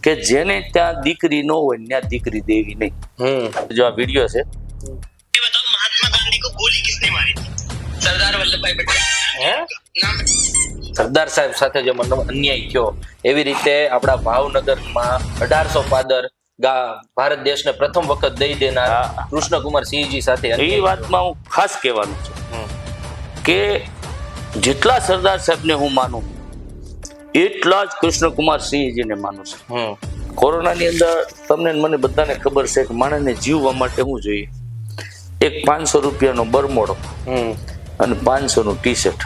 કે જેને ત્યાં દીકરી ન હોય ત્યાં દીકરી દેવી નહીં। જો આ વિડીયો છે, ये बताओ महात्मा गांधी को गोली किसने मारी थी? सरदार वल्लभभाई पटेल। સરદાર સાહેબ સાથે જે અન્યાય થયો એવી રીતે આપણા ભાવનગરમાં 1815 ભારત દેશને પ્રથમ વખત દઈ દેનાર કૃષ્ણકુમાર સિંહજી સાથે એ વાતમાં હું ખાસ કહેવાનું છું કે જેટલા સરદાર સાહેબને હું માનું એટલા જ કૃષ્ણકુમાર સિંહજીને માનું છું। કોરોનાની અંદર તમને મને બધાને ખબર છે કે માણસને જીવવા માટે શું જોઈએ? એક 500 રૂપિયાનો બરમોડો અને 500 નું ટી શર્ટ।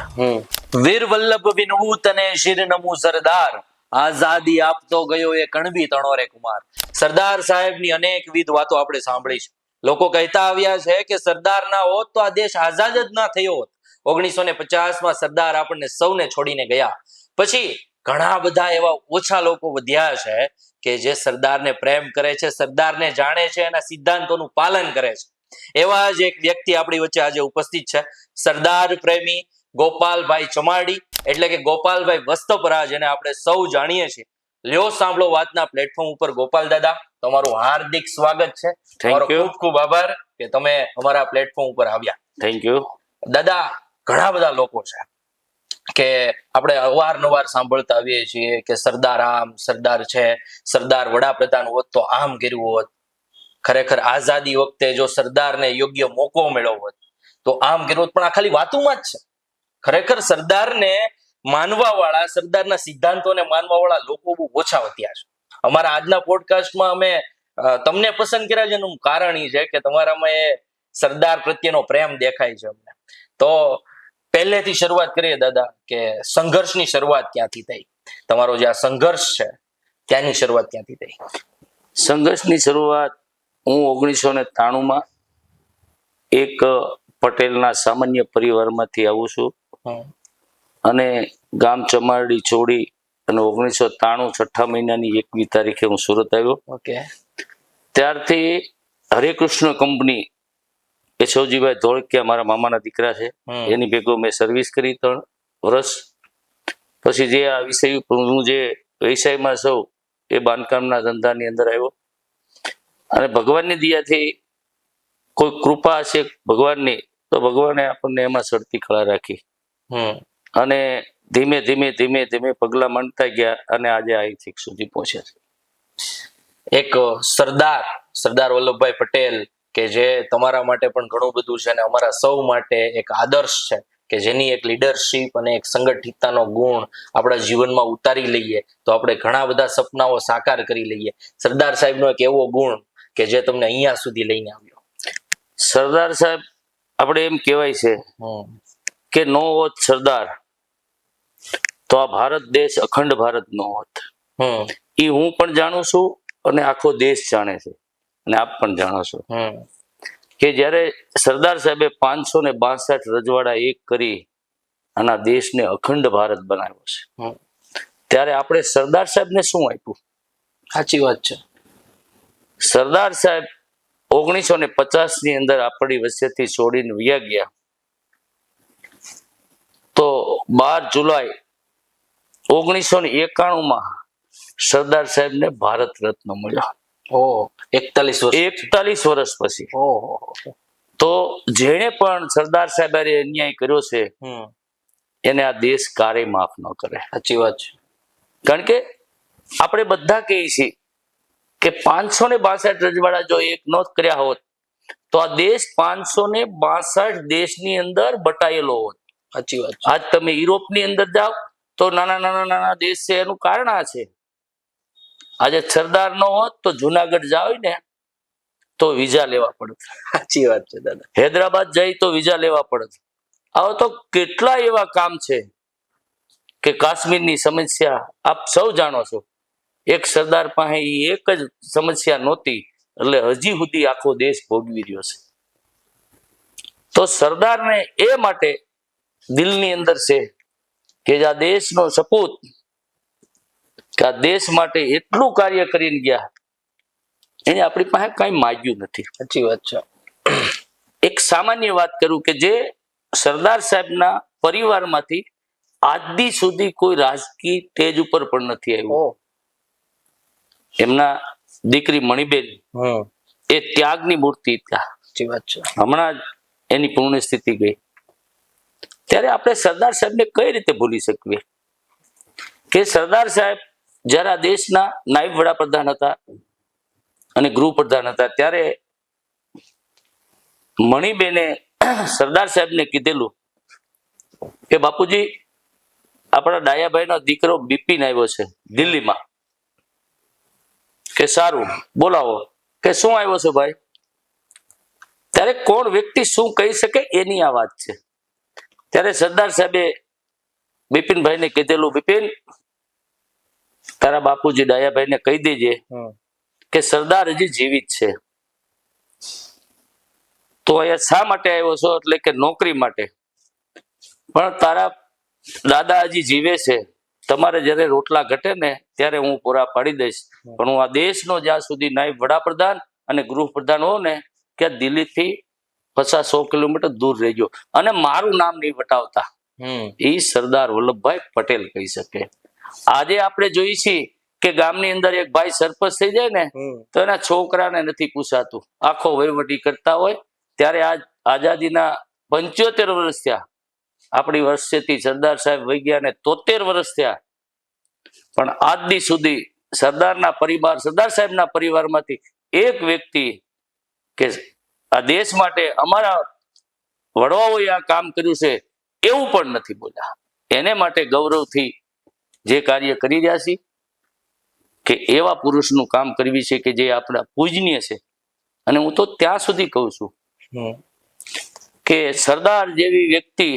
વીર વલ્લભ વિનૂત અને શિર નમુ સરદાર, આઝાદી આપતો ગયો એ કણબી તણો રે કુમાર। સરદાર સાહેબની અનેકવિધ વાતો આપણે સાંભળી છે। લોકો કહેતા આવ્યા છે કે સરદાર ના હોત તો આ દેશ આઝાદ જ ના થયો હોત। 1950 સરદાર આપણને સૌને છોડીને ગયા પછી ઘણા બધા એવા ઓછા લોકો વધ્યા છે કે જે સરદારને પ્રેમ કરે છે, સરદારને જાણે છે, એના સિદ્ધાંતોનું પાલન કરે છે। એવા જ એક વ્યક્તિ આપણી વચ્ચે આજે ઉપસ્થિત છે, સરદાર પ્રેમી ગોપાલભાઈ ચમારડી, એટલે કે ગોપાલભાઈ વસ્ત્રપરા, જેને આપણે સૌ જાણીએ છીએ। લ્યો સાંભળો વાતના પ્લેટફોર્મ ઉપર ગોપાલ દાદા, તમારું હાર્દિક સ્વાગત છે। તમારો ખૂબ ખૂબ આભાર કે તમે અમારા પ્લેટફોર્મ ઉપર આવ્યા। થેન્ક યુ દાદા, ઘણા બધા લોકો છે કે આપણે અવારનવાર સાંભળતા આવીએ છીએ કે સરદાર આમ, સરદાર છે, સરદાર વડાપ્રધાન હોત તો આમ કર્યું હોત, ખરેખર આઝાદી વખતે જો સરદારને યોગ્ય મોકો મળ્યો હોત તો આમ કર્યું હોત, પણ આ ખાલી વાતોમાં જ છે। ખરેખર સરદારને માનવા વાળા, સરદારના સિદ્ધાંતોને માનવા વાળા લોકો બહુ ઓછા વધ્યા છે। અમારા આજના પોડકાસ્ટમાં અમે તમને પસંદ કર્યા છે એનું કારણ એ છે કે તમારામાં એ સરદાર પ્રત્યેનો પ્રેમ દેખાય છે અમને। તો પહેલેથી શરૂઆત કરીએ દાદા કે સંઘર્ષની શરૂઆત ક્યાંથી થઈ? તમારો જે આ સંઘર્ષ છે ત્યાંની શરૂઆત ક્યાંથી થઈ? સંઘર્ષની શરૂઆત હું 1993 એક પટેલના સામાન્ય પરિવારમાંથી આવું છું અને ગામ ચમારડી છોડી અને 1993 છઠ્ઠા મહિનાની 1મી તારીખે હું સુરત આવ્યો। ઓકે। ત્યારથી હરે કૃષ્ણ કંપની એ સૌજીભાઈ ધોળકિયા મારા મામાના દીકરા છે, એની ભેગો મેં સર્વિસ કરી 3 વર્ષ। પછી જે આ વિષય હું જે વ્યવસાયમાં છું એ બાંધકામના ધંધાની અંદર આવ્યો અને ભગવાનની દયાથી કોઈ કૃપા હશે ભગવાનની તો ભગવાને આપણને એમાં સડતી કળા રાખી અને ધીમે ધીમે ધીમે ધીમે પગલા માંડતા ગયા અને આજે આ ઠીક સુધી પહોંચ્યા છે। એક સરદાર વલ્લભભાઈ પટેલ કે જે તમારા માટે પણ ઘણું બધું છે અને અમારા સૌ માટે એક આદર્શ છે કે જેની એક લીડરશીપ અને એક સંગઠિતતાનો ગુણ આપણા જીવનમાં ઉતારી લઈએ તો આપણે ઘણા બધા સપનાઓ સાકાર કરી લઈએ। સરદાર સાહેબનો એક એવો ગુણ કે જે તમને અહીંયા સુધી લઈને આવ્યો? સરદાર સાહેબ, આપણે એમ કહેવાય છે કે નો હોત સરદાર તો આ ભારત દેશ અખંડ ભારત નો હોત। એ હું પણ જાણું છું અને આખો દેશ જાણે છે અને આપ પણ જાણો છો કે જ્યારે સરદાર સાહેબે 562 રજવાડા એક કરી અને આ દેશને અખંડ ભારત બનાવ્યો છે ત્યારે આપણે સરદાર સાહેબને શું આપ્યું? સાચી વાત છે। સરદાર સાહેબ 1950 ની અંદર આપણી વચ્ચેથી છોડીને વયા ગયા તો 12 જુલાઈ 1991 સરદાર સાહેબને ભારત રત્ન મળ્યો। 41 વર્ષ પછી। તો જેણે પણ સરદાર સાહેબે અન્યાય કર્યો છે એને આ દેશ ક્યારેય માફ ન કરે। સાચી વાત છે। કારણ કે આપણે બધા કહીએ છીએ કે 562 રજવાડા જો એક ન કર્યા હોત તો આ દેશ 562 દેશની અંદર બટાયેલો હોત। સાચી વાત। આજ તમે યુરોપની અંદર જાઓ તો નાના નાના દેશ છે, એનું કારણ આ છે આજે સરદાર નો હોત તો જુનાગઢ જાવ ને તો વિઝા લેવા પડત। સાચી વાત છે દાદા। હૈદરાબાદ જાય તો વિઝા લેવા પડત। આવો તો કેટલા એવા કામ છે કે કાશ્મીરની સમસ્યા આપ સૌ જાણો છો, એક સરદાર પાસે એક જ સમસ્યા નહોતી એટલે હજી સુધી આખો દેશ ભોગવી રહ્યો છે। તો સરદારને એ માટે દિલની અંદર છે કે આ દેશનો સપૂત કે આ દેશ માટે એટલું કાર્ય કરીને ગયા એને આપણી પાસે કઈ માગ્યું નથી। સાચી વાત છે। એક સામાન્ય વાત કરું કે જે સરદાર સાહેબના પરિવારમાંથી આજ દી સુધી કોઈ રાજકીય સ્ટેજ ઉપર પણ નથી આવ્યો। એમના દીકરી મણિબેન એ ત્યાગની મૂર્તિ હતા. સાચી વાત છે. હમણાં જ એની પૂર્ણ સ્થિતિ ગઈ. ત્યારે આપણે સરદાર સાહેબને કઈ રીતે ભૂલી શકીએ કે સરદાર સાહેબ જ્યારે આ દેશના નાયબ વડાપ્રધાન હતા અને ગૃહપ્રધાન હતા ત્યારે મણિબેને સરદાર સાહેબને કીધેલું કે બાપુજી આપણા ડાયાભાઈનો દીકરો બિપિન આવ્યો છે દિલ્હીમાં. કે સારું બોલાવો. કે શું આવ્યો છે ભાઈ? ત્યારે કોણ વ્યક્તિ શું કહી શકે એની આ વાત છે. ત્યારે સરદાર સાહેબે બિપિનભાઈને કીધેલું, બિપિન તારા બાપુજી ડાયાભાઈને કહી દેજે કે સરદાર હજી જીવિત છે. તો અહીંયા શા માટે આવ્યો છો? એટલે કે નોકરી માટે. પણ તારા દાદા હજી જીવે છે, તમારે જ્યારે રોટલા ઘટે ને ત્યારે હું પૂરા પાડી દઈશ. પણ હું આ દેશનો જ્યાં સુધી નાયબ વડાપ્રધાન અને ગૃહપ્રધાન હોઉં ને ત્યાં દિલ્હીથી 50-100 કિલોમીટર દૂર રહેજો અને મારું નામ નહીં વટાવતા. એ સરદાર વલ્લભભાઈ પટેલ કહી શકે. આજે આપણે જોઈએ છીએ કે ગામની અંદર એક ભાઈ સરપંચ થઈ જાય ને તો એના છોકરાને નથી પૂછાતું, આખો વહીવટી કરતા હોય. ત્યારે આજ આઝાદીના 75 વર્ષ થયા. આપણી વર્ષથી સરદાર સાહેબ વહી ગયા ને 73 વર્ષ થયા. પણ આજ દી સુધી સરદારના પરિવાર, સરદાર સાહેબના પરિવારમાંથી એક વ્યક્તિ કે આ દેશ માટે અમારા વડવાઓએ આ કામ કર્યું છે એવું પણ નથી બોલ્યા. એને માટે ગૌરવથી જે કાર્ય કરી રહ્યા છે કે એવા પુરુષનું કામ કરવી છે કે જે આપણા પૂજનીય છે. અને હું તો ત્યાં સુધી કહું છું કે સરદાર જેવી વ્યક્તિ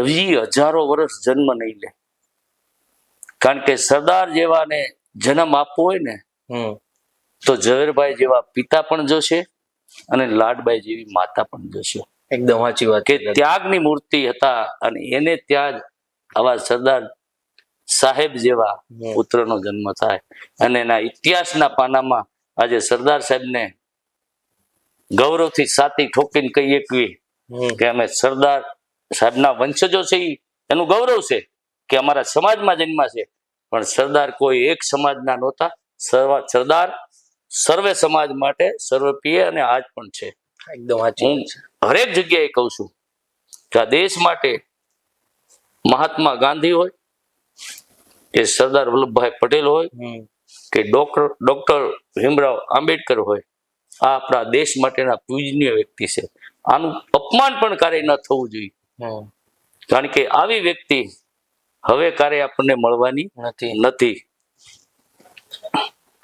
હજી હજારો વર્ષ જન્મ નહીં લે. કારણ કે સરદાર જેવાને જન્મ આપવો હોય ને તો ઝવેરભાઈ જેવા પિતા પણ જોશે અને લાડબાઈ જેવી માતા પણ જોશે. એકદમ સાચી વાત કે ત્યાગની મૂર્તિ હતા અને એને ત્યાં જ આવા સરદાર સાહેબ જેવા પુત્રનો જન્મ થાય. અને એના ઇતિહાસના પાનામાં આજે સરદાર સાહેબને ગૌરવથી સાથી ઠોકીને કહી એકવી કે અમે સરદાર સાહેબના વંશજો છે. એનું ગૌરવ છે કે અમારા સમાજમાં જન્મ્યા છે. પણ સરદાર કોઈ એક સમાજના નહોતા. સરદાર સર્વે સમાજ માટે સર્વપ્રિય અને આજ પણ છે. એકદમ સાચી હું હરેક જગ્યાએ કહું છું કે આ દેશ માટે મહાત્મા ગાંધી હોય કે સરદાર વલ્લભભાઈ પટેલ હોય કે ડોક્ટર ભીમરાવ આંબેડકર હોય, આ આપણા દેશ માટેના પૂજનીય વ્યક્તિ છે. આનું અપમાન પણ ક્યારેય ન થવું જોઈએ. કારણ કે આવી વ્યક્તિ હવે ક્યારે આપણને મળવાની નથી.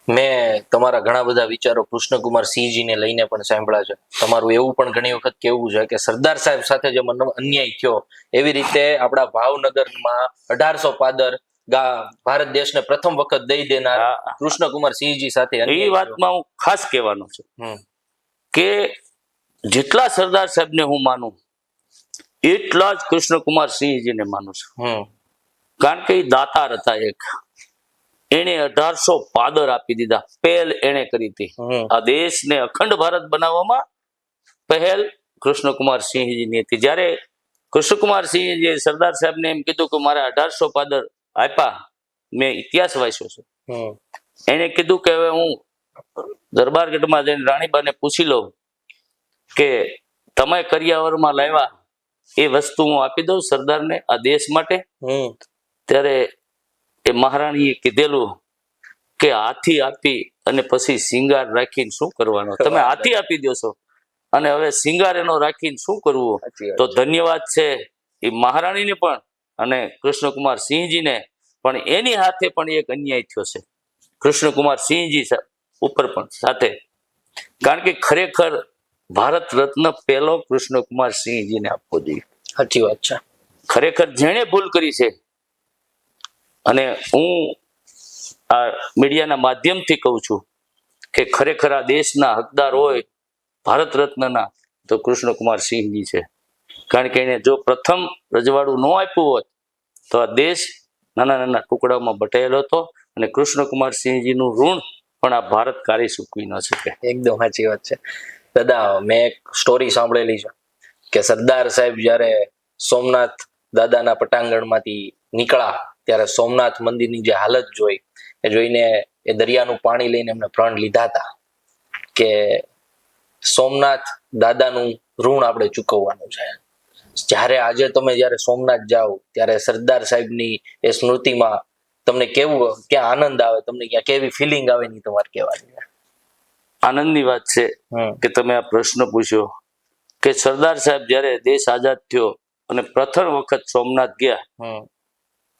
મેં તમારા ઘણા બધા વિચારો કૃષ્ણકુમાર સિંહજીને લઈને પણ સાંભળ્યા છે. તમારું એવું પણ ઘણી વખત કેવું છે કે સરદાર સાહેબ સાથે જે અન્યાય થયો એવી રીતે આપણા ભાવનગરમાં 1800 પાદર ભારત દેશને પ્રથમ વખત દઈ દેનાર કૃષ્ણકુમાર સિંહજી સાથે એ વાતમાં હું ખાસ કહેવાનો છું કે જેટલા સરદાર સાહેબને હું માનું એટલા જ કૃષ્ણકુમાર સિંહજીને માનું છું. કારણ કે એ દાતાર હતા. એક એને 1800 પાદર આપી દીધા. પહેલ એને કરી હતી. આ દેશને અખંડ ભારત બનાવવામાં પહેલ કૃષ્ણકુમાર સિંહજીની હતી. જ્યારે કૃષ્ણકુમાર સિંહજીએ સરદાર સાહેબને એમ કીધું કે મારે 1800 પાદર આપ્યા, મેં ઇતિહાસ વાંચ્યો છે. એને કીધું કે હવે હું દરબારગઢમાં જઈને રાણીબાને પૂછી લઉં કે તમે કરિયાવરમાં લાવ્યા એ વસ્તુ હું આપી દઉં સરદારને આ દેશ માટે. ત્યારે એ મહારાણીએ કીધેલું કે હાથી આપી અને પછી સિંગાર રાખીને શું કરવાનો? તમે હાથી આપી દો છો અને હવે સિંગાર એનો રાખીને શું કરવું? તો ધન્યવાદ છે એ મહારાણીને પણ અને કૃષ્ણકુમાર સિંહજીને પણ. એની હાથે પણ એક અન્યાય થયો છે કૃષ્ણકુમાર સિંહજી ઉપર પણ સાથે. કારણ કે ખરેખર ભારત રત્ન પહેલો કૃષ્ણકુમાર સિંહજીને આપવો જોઈએ. સાચી વાત છે. ખરેખર જેણે ભૂલ કરી છે, અને હું આ મીડિયાના માધ્યમથી કહું છું કે ખરેખર આ દેશના હકદાર હોય ભારત રત્નના તો કૃષ્ણકુમાર સિંહજી છે. કારણ કે એને જો પ્રથમ રજવાડું ન આપ્યું હોત તો આ દેશ નાના નાના ટુકડાઓમાં બટાયેલો હતો અને કૃષ્ણકુમાર સિંહજીનું ઋણ પણ આ ભારત કાઢી ચૂકવી ન શકે. એકદમ સાચી વાત છે. દાદા, મેં એક સ્ટોરી સાંભળેલી છે કે સરદાર સાહેબ જયારે સોમનાથ દાદાના પટાંગણમાંથી નીકળ્યા ત્યારે સોમનાથ મંદિરની જે હાલત જોઈને એ દરિયાનું પાણી લઈને એમને પ્રણ લીધા હતા કે સોમનાથ દાદાનું ઋણ આપણે ચૂકવવાનું છે. આજે તમે જ્યારે સોમનાથ જાઓ ત્યારે સરદાર સાહેબની એ સ્મૃતિમાં તમને કેવું ક્યાં આનંદ આવે, તમને ક્યાં કેવી ફિલિંગ આવે ની તમારે કહેવાની. આનંદની વાત છે કે તમે આ પ્રશ્ન પૂછ્યો કે સરદાર સાહેબ જ્યારે દેશ આઝાદ થયો અને પ્રથમ વખત સોમનાથ ગયા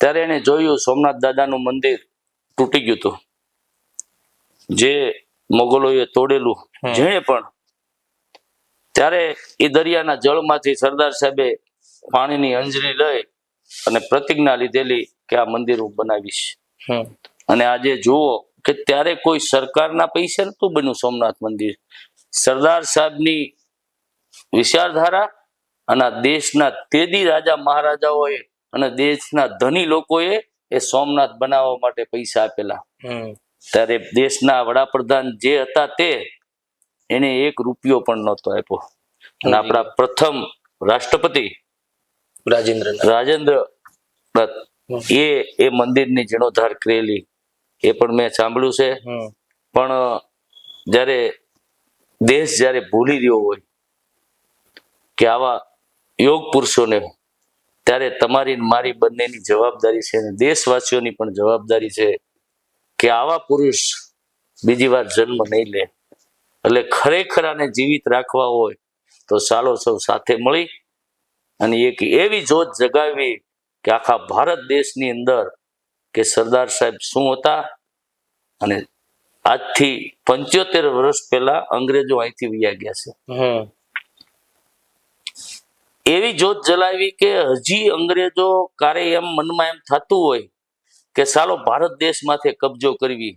ત્યારે એને જોયું સોમનાથ દાદાનું મંદિર તૂટી ગયું હતું, જે મોગલોએ તોડેલું જેણે પણ. ત્યારે એ દરિયાના જળમાંથી સરદાર સાહેબે પાણીની અંજરી લઈ અને પ્રતિજ્ઞા લીધેલી કે આ મંદિર હું બનાવીશ. અને આજે જુઓ કે ત્યારે કોઈ સરકારના પૈસા નતું બન્યું સોમનાથ મંદિર. સરદાર સાહેબની વિચારધારા અને દેશના તેદી રાજા મહારાજાઓએ અને દેશના ધની લોકોએ એ સોમનાથ બનાવવા માટે પૈસા આપેલા. ત્યારે દેશના વડાપ્રધાન જે હતા તે એને 1 રૂપિયો પણ નહોતો આપ્યો. અને આપણા પ્રથમ રાષ્ટ્રપતિ રાજેન્દ્ર એ મંદિરની જીર્ણોદ્ધાર કરેલી એ પણ મેં સાંભળ્યું છે. પણ જ્યારે દેશ જ્યારે ભૂલી રહ્યો હોય કે આવા યોગ પુરુષોને, ત્યારે તમારી મારી બંનેની જવાબદારી છે અને દેશવાસીઓની પણ જવાબદારી છે કે આવા પુરુષ બીજી વાર જન્મ નહીં લે. એટલે ખરેખર આને જીવિત રાખવા હોય તો ચાલો સૌ સાથે મળી અને એક એવી જોત જગાવી કે આખા ભારત દેશની અંદર કે સરદાર સાહેબ શું હતા. અને આજથી 75 વર્ષ પહેલા અંગ્રેજો અહીંથી વયા ગયા છે. એવી જોત જલાવી કે હજી અંગ્રેજો કારે એમ મનમાં એમ થતું હોય કે ચાલો ભારત દેશ માથે કબજો કરવી,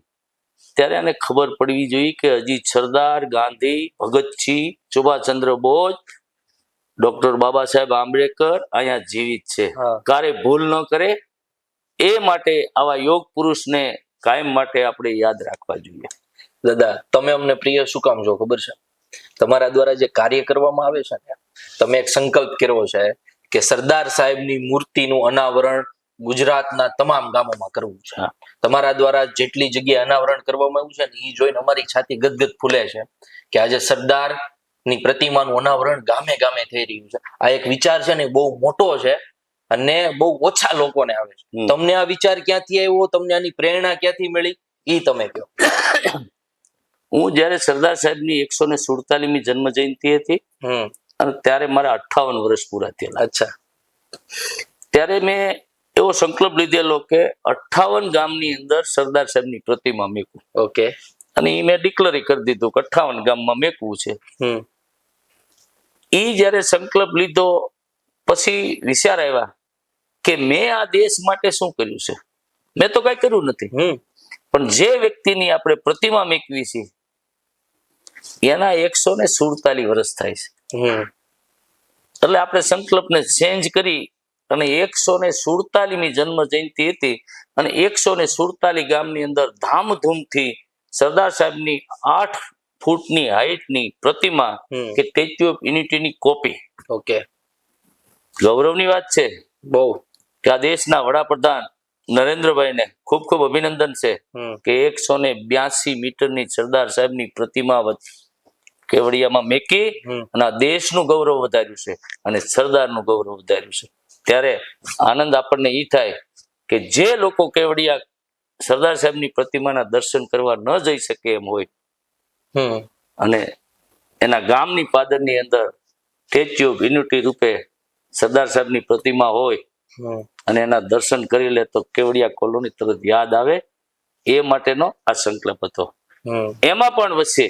ત્યારે એને ખબર પડવી જોઈએ કે હજી સરદાર ગાંધી, ભગતસિંહ, સુભાષચંદ્ર બોઝ, ડોક્ટર બાબા સાહેબ આંબેડકર અહીંયા જીવિત છે. કારે ભૂલ ન કરે એ માટે આવા યોગ પુરુષને કાયમ માટે આપણે યાદ રાખવા જોઈએ. દાદા, તમે અમને પ્રિય શું કામ છો ખબર છે? તમારા દ્વારા જે કાર્ય કરવામાં આવે છે ને, તમે એક સંકલ્પ કર્યો છે કે સરદાર સાહેબની મૂર્તિનું અનાવરણ ગુજરાતના તમામ ગામોમાં કરવું છે. તમારા દ્વારા જેટલી જગ્યાએ અનાવરણ કરવામાં આવ્યું છે ને, એ જોઈને અમારી છાતી ગદગદ ફૂલે છે કે આજે સરદાર ની પ્રતિમાનું અનાવરણ ગામે ગામે થઈ રહ્યું છે. આ એક વિચાર છે ને બહુ મોટો છે અને બહુ ઓછા લોકોને આવે છે. તમને આ વિચાર ક્યાંથી આવ્યો, તમને આની પ્રેરણા ક્યાંથી મળી, એ તમે કહો. હું જયારે સરદાર સાહેબની 147મી જન્મ જયંતિ હતી અને ત્યારે મારા 58 વર્ષ પૂરા થયેલા. અચ્છા. ત્યારે મેં એવો સંકલ્પ લીધેલો કે 58 ગામની અંદર સરદાર સાહેબની પ્રતિમા મેકું. ઓકે. અને એ મેં ડિક્લેર કરી દીધું કે 58 ગામમાં મેકવું છે. એ જયારે સંકલ્પ લીધો પછી વિચાર આવ્યા કે મેં આ દેશ માટે શું કર્યું છે. મેં તો કઈ કર્યું નથી, પણ જે વ્યક્તિની આપણે પ્રતિમા મેકવી છે એના 147 વર્ષ થાય છે. એટલે આપણે સંકલ્પને ચેન્જ કરી અને 147મી જન્મ જયંતિ હતી અને 147 ગામની અંદર ધામધૂમથી સરદાર સાહેબની 8 ફૂટની હાઈટની પ્રતિમા કે સ્ટેચ્યુ ઓફ યુનિટીની કોપી. ઓકે. ગૌરવની વાત છે બહુ કે આ દેશના વડાપ્રધાન નરેન્દ્રભાઈને ખૂબ ખૂબ અભિનંદન છે કે 182 મીટરની સરદાર સાહેબની પ્રતિમા કેવડિયામાં મેકી અને આ દેશનું ગૌરવ વધાર્યું છે અને સરદારનું ગૌરવ વધાર્યું છે. ત્યારે આનંદ આપણને એ થાય કે જે લોકો કેવડિયા સરદાર સાહેબની પ્રતિમાના દર્શન કરવા ન જઈ શકે એમ હોય અને એના ગામની પાદરની અંદર સ્ટેચ્યુ ઓફ યુનિટી રૂપે સરદાર સાહેબની પ્રતિમા હોય અને એના દર્શન કરી લે તો કેવડિયા કોલોની તરત યાદ આવે. એ માટેનો આ સંકલ્પ હતો. એમાં પણ વચ્ચે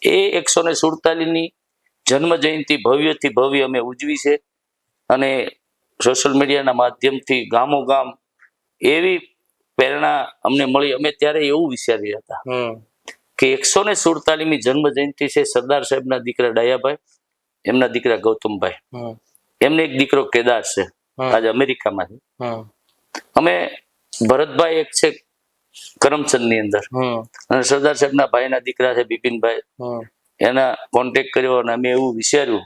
એ 147ની જન્મ જયંતિ ભવ્યથી ભવ્ય અમે ઉજવી છે અને સોશિયલ મીડિયાના માધ્યમથી ગામો ગામ એવી પ્રેરણા અમને મળી. અમે ત્યારે એવું વિચાર્યા હતા કે 147મી જન્મ જયંતિ છે સરદાર સાહેબના દીકરા ડાયાભાઈ, એમના દીકરા ગૌતમભાઈ, એમને એક દીકરો કેદાર છે આજે અમેરિકામાં છે. અમે ભરતભાઈ એક છે કરમચંદ ની અંદર અને સરદાર સાહેબના ભાઈના દીકરા છે બિપિનભાઈ, એના કોન્ટેક્ટ કર્યો અને અમે એવું વિચાર્યું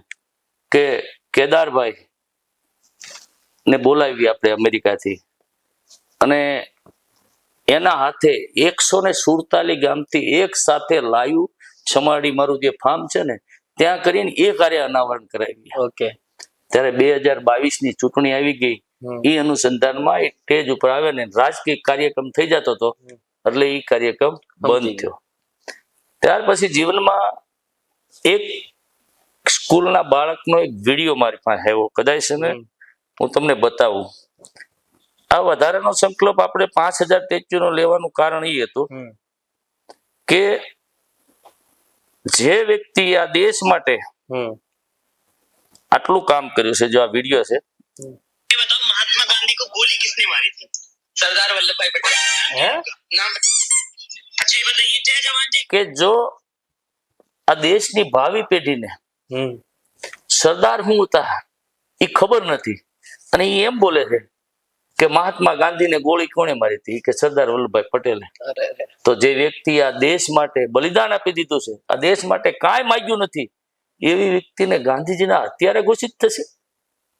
કે કેદારભાઈ ને બોલાવી આપણે અમેરિકાથી અને એના હાથે 147 ગામથી એક સાથે લાઈવ છમાડી મારું જે ફાર્મ છે ને ત્યાં કરીને એ કાર્ય અનાવરણ કરાવી. ઓકે. ત્યારે 2022 ની ચૂંટણી આવી ગઈ. એ અનુસંધાનમાં એ સ્ટેજ ઉપર આવ્યા ને રાજકીય કાર્યક્રમ થઈ જતો હતો એટલે એ કાર્યક્રમ બંધ થયો. ત્યાર પછી જીવનમાં એક સ્કૂલના બાળકનો એક વિડીયો મારી પાસે આવ્યો, કદાચ છે ને હું તમને બતાવું. આ વધારાનો સંકલ્પ આપણે 5000 સ્ટેચ્યુનો લેવાનું કારણ એ હતું કે જે વ્યક્તિ આ દેશ માટે આટલું કામ કર્યું છે, જો આ વિડીયો છે, ये बताओ महात्मा गांधी को गोली किसने मारी थी? सरदार वल्लभ भाई पटेल। नाम अच्छा ये बताइए, जय जवान जय કે જો આ દેશની ભાવિ પેઢીને સરદાર શું હતા એ ખબર નથી અને એ એમ બોલે છે કે મહાત્મા ગાંધીને ગોળી કોણે મારી હતી કે સરદાર વલ્લભભાઈ પટેલે. તો જે વ્યક્તિ આ દેશ માટે બલિદાન આપી દીધું છે, આ દેશ માટે કાંઈ માંગ્યું નથી, એવી વ્યક્તિને ગાંધીજીના હત્યારે ઘોષિત થશે.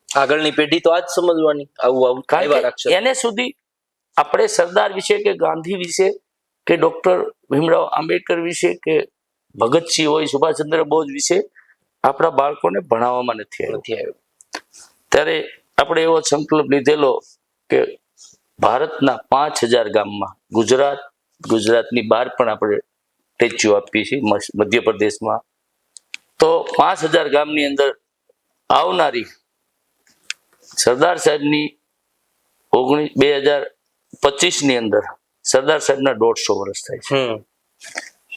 આગળની પેઢી તો આજ સમજવાની આવું કારણ કે એને સુધી આપણે સરદાર વિશે કે ગાંધી વિશે કે ડોક્ટર ભીમરાવ આંબેડકર વિશે કે ભગતસિંહ હોય, સુભાષચંદ્ર બોઝ વિશે આપણા બાળકોને ભણાવવામાં નથી આવ્યું. ત્યારે આપણે એવો સંકલ્પ લીધેલો કે ભારતના 5000 ગામમાં, ગુજરાતની બહાર પણ આપણે સ્ટેચ્યુ આપીએ છીએ, મધ્યપ્રદેશમાં, તો 5000 ગામની અંદર આવનારી સરદાર સાહેબની 2025 ની અંદર સરદાર સાહેબના 150 વર્ષ થાય છે.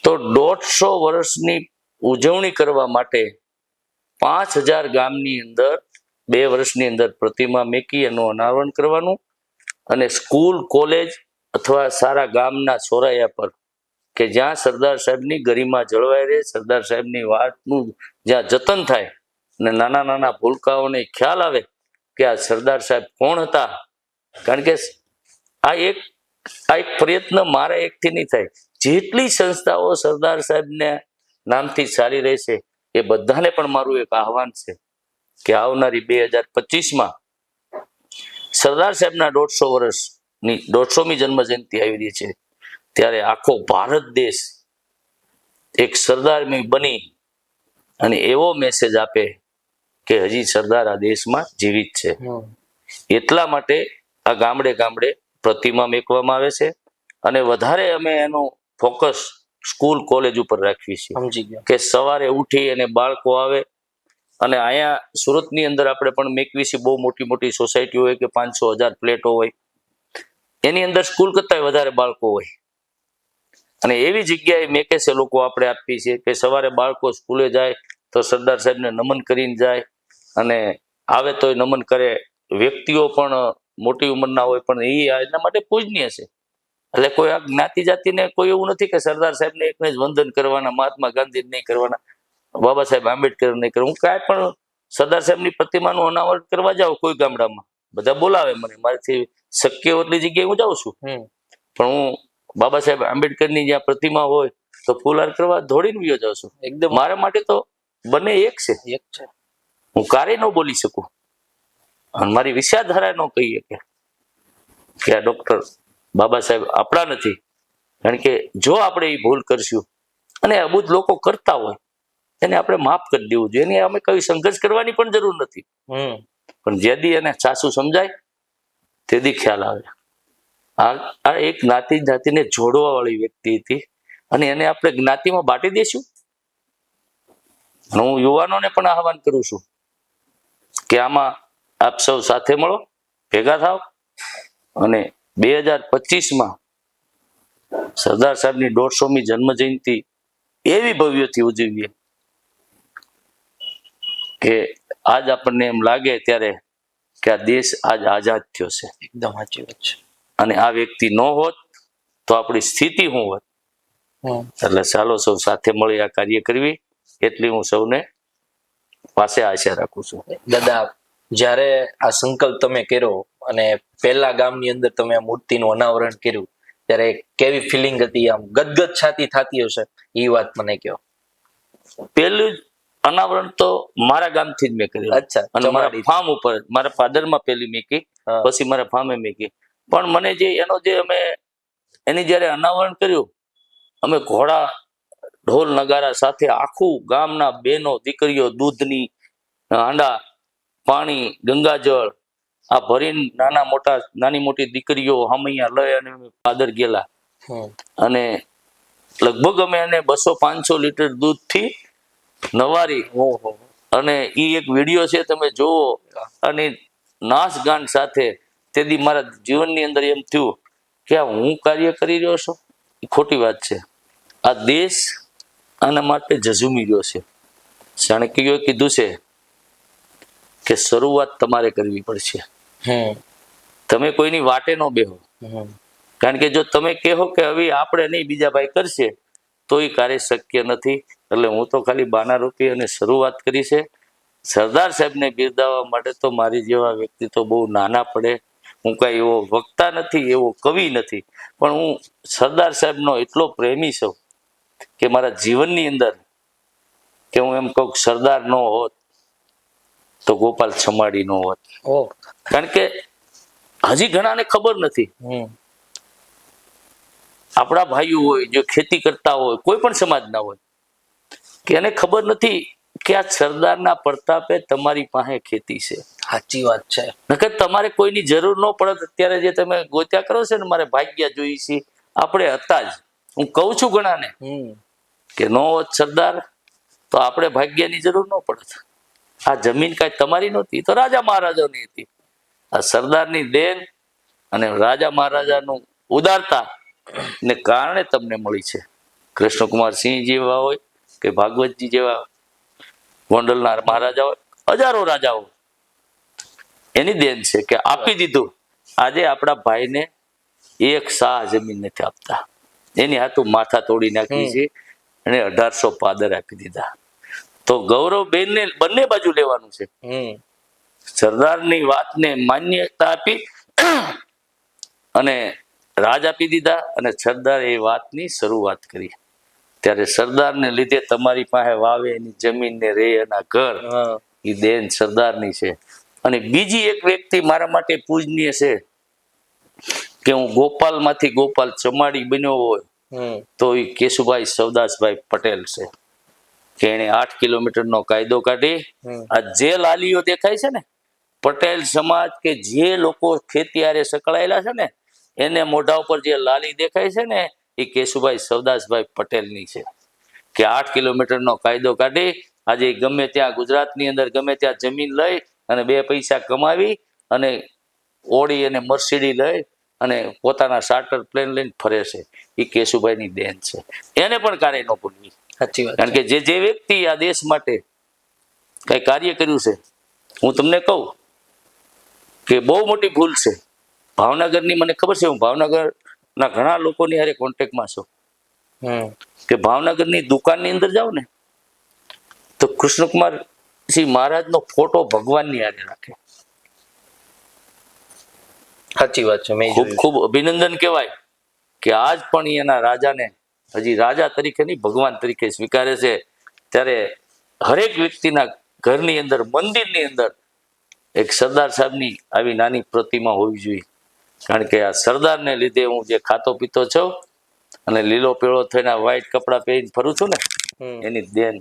તો 150 વર્ષની ઉજવણી કરવા માટે 5000 ગામની અંદર 2 વર્ષની અંદર પ્રતિમા મેકી એનું અનાવરણ કરવાનું અને સ્કૂલ, કોલેજ અથવા સારા ગામના સોરાયા પર કે જ્યાં સરદાર સાહેબની ગરિમા જળવાઈ રહે, સરદાર સાહેબની વાતનું જ્યાં જતન થાય અને નાના નાના ભૂલકાઓને ખ્યાલ આવે કે આ સરદાર સાહેબ કોણ હતા. કારણ કે આ એક પ્રયત્ન મારા એકથી નહીં થાય, જેટલી સંસ્થાઓ સરદાર સાહેબને નામથી ચાલી રહેશે એ બધાને પણ મારું એક આહવાન છે કે આવનારી 2025માં સરદાર સાહેબના 150 વર્ષની 150મી જન્મ જયંતિ આવી રહી છે, ત્યારે આખો ભારત દેશ એક સરદારમય બની અને એવો મેસેજ આપે કે હજી સરદાર આ દેશમાં જીવિત છે. એટલા માટે આ ગામડે ગામડે પ્રતિમા મેકવામાં આવે છે અને વધારે અમે એનું ફોકસ સ્કૂલ, કોલેજ ઉપર રાખીએ છીએ કે સવારે ઉઠી અને બાળકો આવે. અને અહીંયા સુરતની અંદર આપણે પણ મેકવી છીએ, બહુ મોટી મોટી સોસાયટીઓ હોય કે 500-1000 ફ્લેટો હોય, એની અંદર સ્કૂલ કરતા વધારે બાળકો હોય અને એવી જગ્યાએ મેકે છે લોકો આપણે આપીએ છીએ કે સવારે બાળકો સ્કૂલે જાય તો સરદાર સાહેબને નમન કરીને જાય અને આવે તોય નમન કરે. વ્યક્તિઓ પણ મોટી ઉંમરના હોય પણ એ એના માટે પૂજનીય છે. એટલે કોઈ આ જ્ઞાતિ જાતિને કોઈ એવું નથી કે સરદાર સાહેબને એકને જ વંદન કરવાના, મહાત્મા ગાંધી નહીં કરવાના, બાબા સાહેબ આંબેડકર નહીં કરવું. હું કાંઈ પણ સરદાર સાહેબની પ્રતિમાનું અનાવરણ કરવા જાઉં કોઈ ગામડામાં, બધા બોલાવે મને, મારાથી શક્ય એટલી જગ્યાએ હું જાઉં છું, પણ હું બાબા સાહેબ આંબેડકરની જ્યાં પ્રતિમા હોય તો ફૂલહાર કરવા દોડીને વયો જાઉં છું. એકદમ મારા માટે તો બંને એક છે. હું કારે ન બોલી શકું અને મારી વિચારધારા ન કહીએ કે આ ડોક્ટર બાબા સાહેબ આપણા નથી. કારણ કે જો આપણે એ ભૂલ કરશું અને અબુધ લોકો કરતા હોય એને આપણે માફ કરી દેવું જોઈએ. એની અમે કઈ સંઘર્ષ કરવાની પણ જરૂર નથી, પણ જેદી એને સાસુ સમજાય તેદી ખ્યાલ આવે. આ એક જ્ઞાતિ જાતિને જોડવા વાળી વ્યક્તિ હતી અને એને આપણે જ્ઞાતિમાં બાંટી દઈશું. હું યુવાનોને પણ આહવાન કરું છું કે આમાં આપ સૌ સાથે મળો, ભેગા થાવ અને 2025માં સરદાર સાહેબની 150મી જન્મ જયંતિ એવી ભવ્યથી ઉજવીએ કે આજ આપણને એમ લાગે ત્યારે કે આ દેશ આજ આઝાદ થયો છે. એકદમ સાચી વાત છે. અને આ વ્યક્તિ ન હોત તો આપણી સ્થિતિ શું હોત. એટલે ચાલો સૌ સાથે મળી આ કાર્ય કરવી, એટલી હું સૌને પાસે આશા રાખું છું. દાદા, જ્યારે આ સંકલ્પ તમે કર્યો અને પહેલા ગામની અંદર તમે આ મૂર્તિનું અનાવરણ કર્યું ત્યારે કેવી ફિલિંગ હતી? આમ ગદગદ છાતી થતી હશે, એ વાત મને કહો. પહેલું અનાવરણ તો મારા ગામથી જ મેં કર્યું. અચ્છા. અને મારા ફાર્મ ઉપર, મારા ફાધરમાં પેલી મેકી, પછી મારા ફાર્મે મેકી. પણ મને જે એનો જે અમે એની જ્યારે અનાવરણ કર્યું, અમે ઘોડા ઢોલ નગારા સાથે આખું ગામના બહેનો દીકરીઓ દૂધની હાંડા, પાણી, ગંગાજળ આ ભરીને નાની મોટી દીકરીઓ હમૈયા લઈ અને અમે પાદર ગયેલા. અને લગભગ અમે એને 200-500 લીટર દૂધથી નવારી. અને એ એક વિડીયો છે, તમે જોવો. અને નાચગાન સાથે તેથી મારા જીવનની અંદર એમ થયું કે આ હું કાર્ય કરી રહ્યો છું એ ખોટી વાત છે. આ દેશ આના માટે ઝઝૂમી રહ્યો છે. ચાણક્યએ કીધું છે કે શરૂઆત તમારે કરવી પડશે. તમે કોઈની વાટે ન બેહો. કારણ કે જો તમે કહો કે હવે આપણે નહીં, બીજા ભાઈ કરશે, તો એ કાર્ય શક્ય નથી. એટલે હું તો ખાલી બાના રૂપી અને શરૂઆત કરી છે. સરદાર સાહેબને બિરદાવવા માટે તો મારી જેવા વ્યક્તિ તો બહુ નાના પડે. હું કાંઈ એવો વક્તા નથી, એવો કવિ નથી, પણ હું સરદાર સાહેબનો એટલો પ્રેમી છું કે મારા જીવનની અંદર કે હું એમ કહું સરદાર ન હોત તો ગોપાલ છમાડી ન હોત. કારણ કે હજી ઘણાને ખબર નથી. આપણા ભાઈઓ હોય, જો ખેતી કરતા હોય, કોઈ પણ સમાજના હોય, કે એને ખબર નથી કે આ સરદારના પ્રતાપે તમારી પાસે ખેતી છે. સાચી વાત છે. નકર તમારે કોઈની જરૂર ન પડે. અત્યારે જે તમે ગોત્યા કરો છો ને, મારે ભાગ્યા જોઈ છે, આપણે હતા જ. હું કહું છું ઘણાને કે નો હોત સરદાર તો આપણે ભાગ્યની જરૂર ન પડત. આ જમીન કાંઈ તમારી નહોતી, તો રાજા મહારાજાની હતી. આ સરદારની દેન અને રાજા મહારાજાનું ઉદારતા ને કારણે તમને મળી છે. કૃષ્ણકુમાર સિંહ જેવા હોય કે ભાગવતજી જેવા ગોંડલના મહારાજા હોય, હજારો રાજાઓ, એની દેન છે કે આપી દીધું. આજે આપણા ભાઈને એક શાહ જમીન નથી આપતા. એની હાથું માથા તોડી નાખી છે અને 1800 પાદર આપી દીધા. તો ગૌરવ બેનને બંને બાજુ લેવાનું છે. સરદારની વાતને માન્યતા આપી અને રાજ આપી દીધા, અને સરદારે એ વાતની શરૂઆત કરી. ત્યારે સરદારને લીધે તમારી પાસે વાવે એની જમીન ને રે એના ઘર, એ દેન સરદારની છે. અને બીજી એક વ્યક્તિ મારા માટે પૂજનીય છે કે હું ગોપાલમાંથી ગોપાલ ચમાડી બન્યો હોય તો એ કેશુભાઈ સવદાસભાઈ પટેલ છે. કે એને 8 કિલોમીટરનો કાયદો કાઢી આ જે લાલીઓ દેખાય છે ને, પટેલ સમાજ કે જે લોકો ખેતી હારે સંકળાયેલા છે ને, એને મોઢા ઉપર જે લાલી દેખાય છે ને, એ કેશુભાઈ સવદાસભાઈ પટેલની છે. કે 8 કિલોમીટરનો કાયદો કાઢી આજે ગમે ત્યાં ગુજરાતની અંદર ગમે ત્યાં જમીન લઈ અને 2 પૈસા કમાવી અને ઓડી અને મર્સિડી લઈ અને પોતાના ચાર્ટર પ્લેન લઈને ફરે છે. એ કેશુભાઈની દેન છે. એને પણ કાર્ય ન ભૂલવી. સાચી વાત. કારણ કે જે વ્યક્તિ આ દેશ માટે કઈ કાર્ય કર્યું છે, હું તમને કહું કે બહુ મોટી ભૂલ છે. ભાવનગરની મને ખબર છે, હું ભાવનગરના ઘણા લોકોની હારે કોન્ટેક્ટમાં છું. કે ભાવનગરની દુકાનની અંદર જાઓ ને તો કૃષ્ણકુમારસિંહ મહારાજનો ફોટો ભગવાનની હારે રાખે. સાચી વાત છે. મેં ખૂબ ખૂબ અભિનંદન કહેવાય કે આજ પણ એના રાજાને હજી રાજા તરીકે નહીં, ભગવાન તરીકે સ્વીકારે છે. ત્યારે હરેક વ્યક્તિના ઘરની અંદર, મંદિરની અંદર એક સરદાર સાહેબની આવી નાની પ્રતિમા હોવી જોઈએ. કારણ કે આ સરદારને લીધે હું જે ખાતો પીતો છું અને લીલો પીળો થઈને વ્હાઈટ કપડાં પહેરીને ફરું છું ને, એની દેન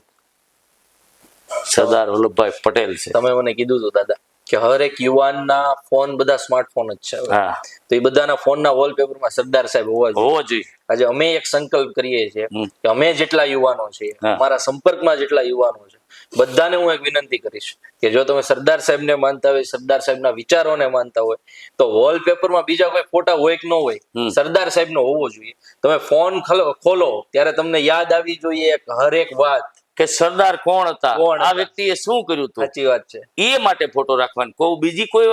સરદાર વલ્લભભાઈ પટેલ છે. તમે મને કીધું હતું દાદા કે હરેક યુવાનના ફોન બધા સ્માર્ટફોન જ છે. હા, તો એ બધાના ફોનના વોલપેપરમાં સરદાર સાહેબ હોવા જોઈએ. આજે અમે એક સંકલ્પ કરીએ છીએ કે અમે જેટલા યુવાનો છીએ, અમારા સંપર્કમાં જેટલા યુવાનો છે, બધાને હું એક વિનંતી કરીશ કે જો તમે સરદાર સાહેબને માનતા હોય, સરદાર સાહેબના વિચારોને માનતા હોય, તો વોલપેપરમાં બીજા કોઈ ફોટા હોય કે ન હોય, સરદાર સાહેબનો હોવો જોઈએ. તમે ફોન ખોલો ત્યારે તમને યાદ આવી જોઈએ હરેક વાત કે સરદાર કોણ હતા, આ વ્યક્તિએ શું કર્યું હતું. સાચી વાત છે. એ માટે ફોટો રાખવાનો. બીજી કોઈ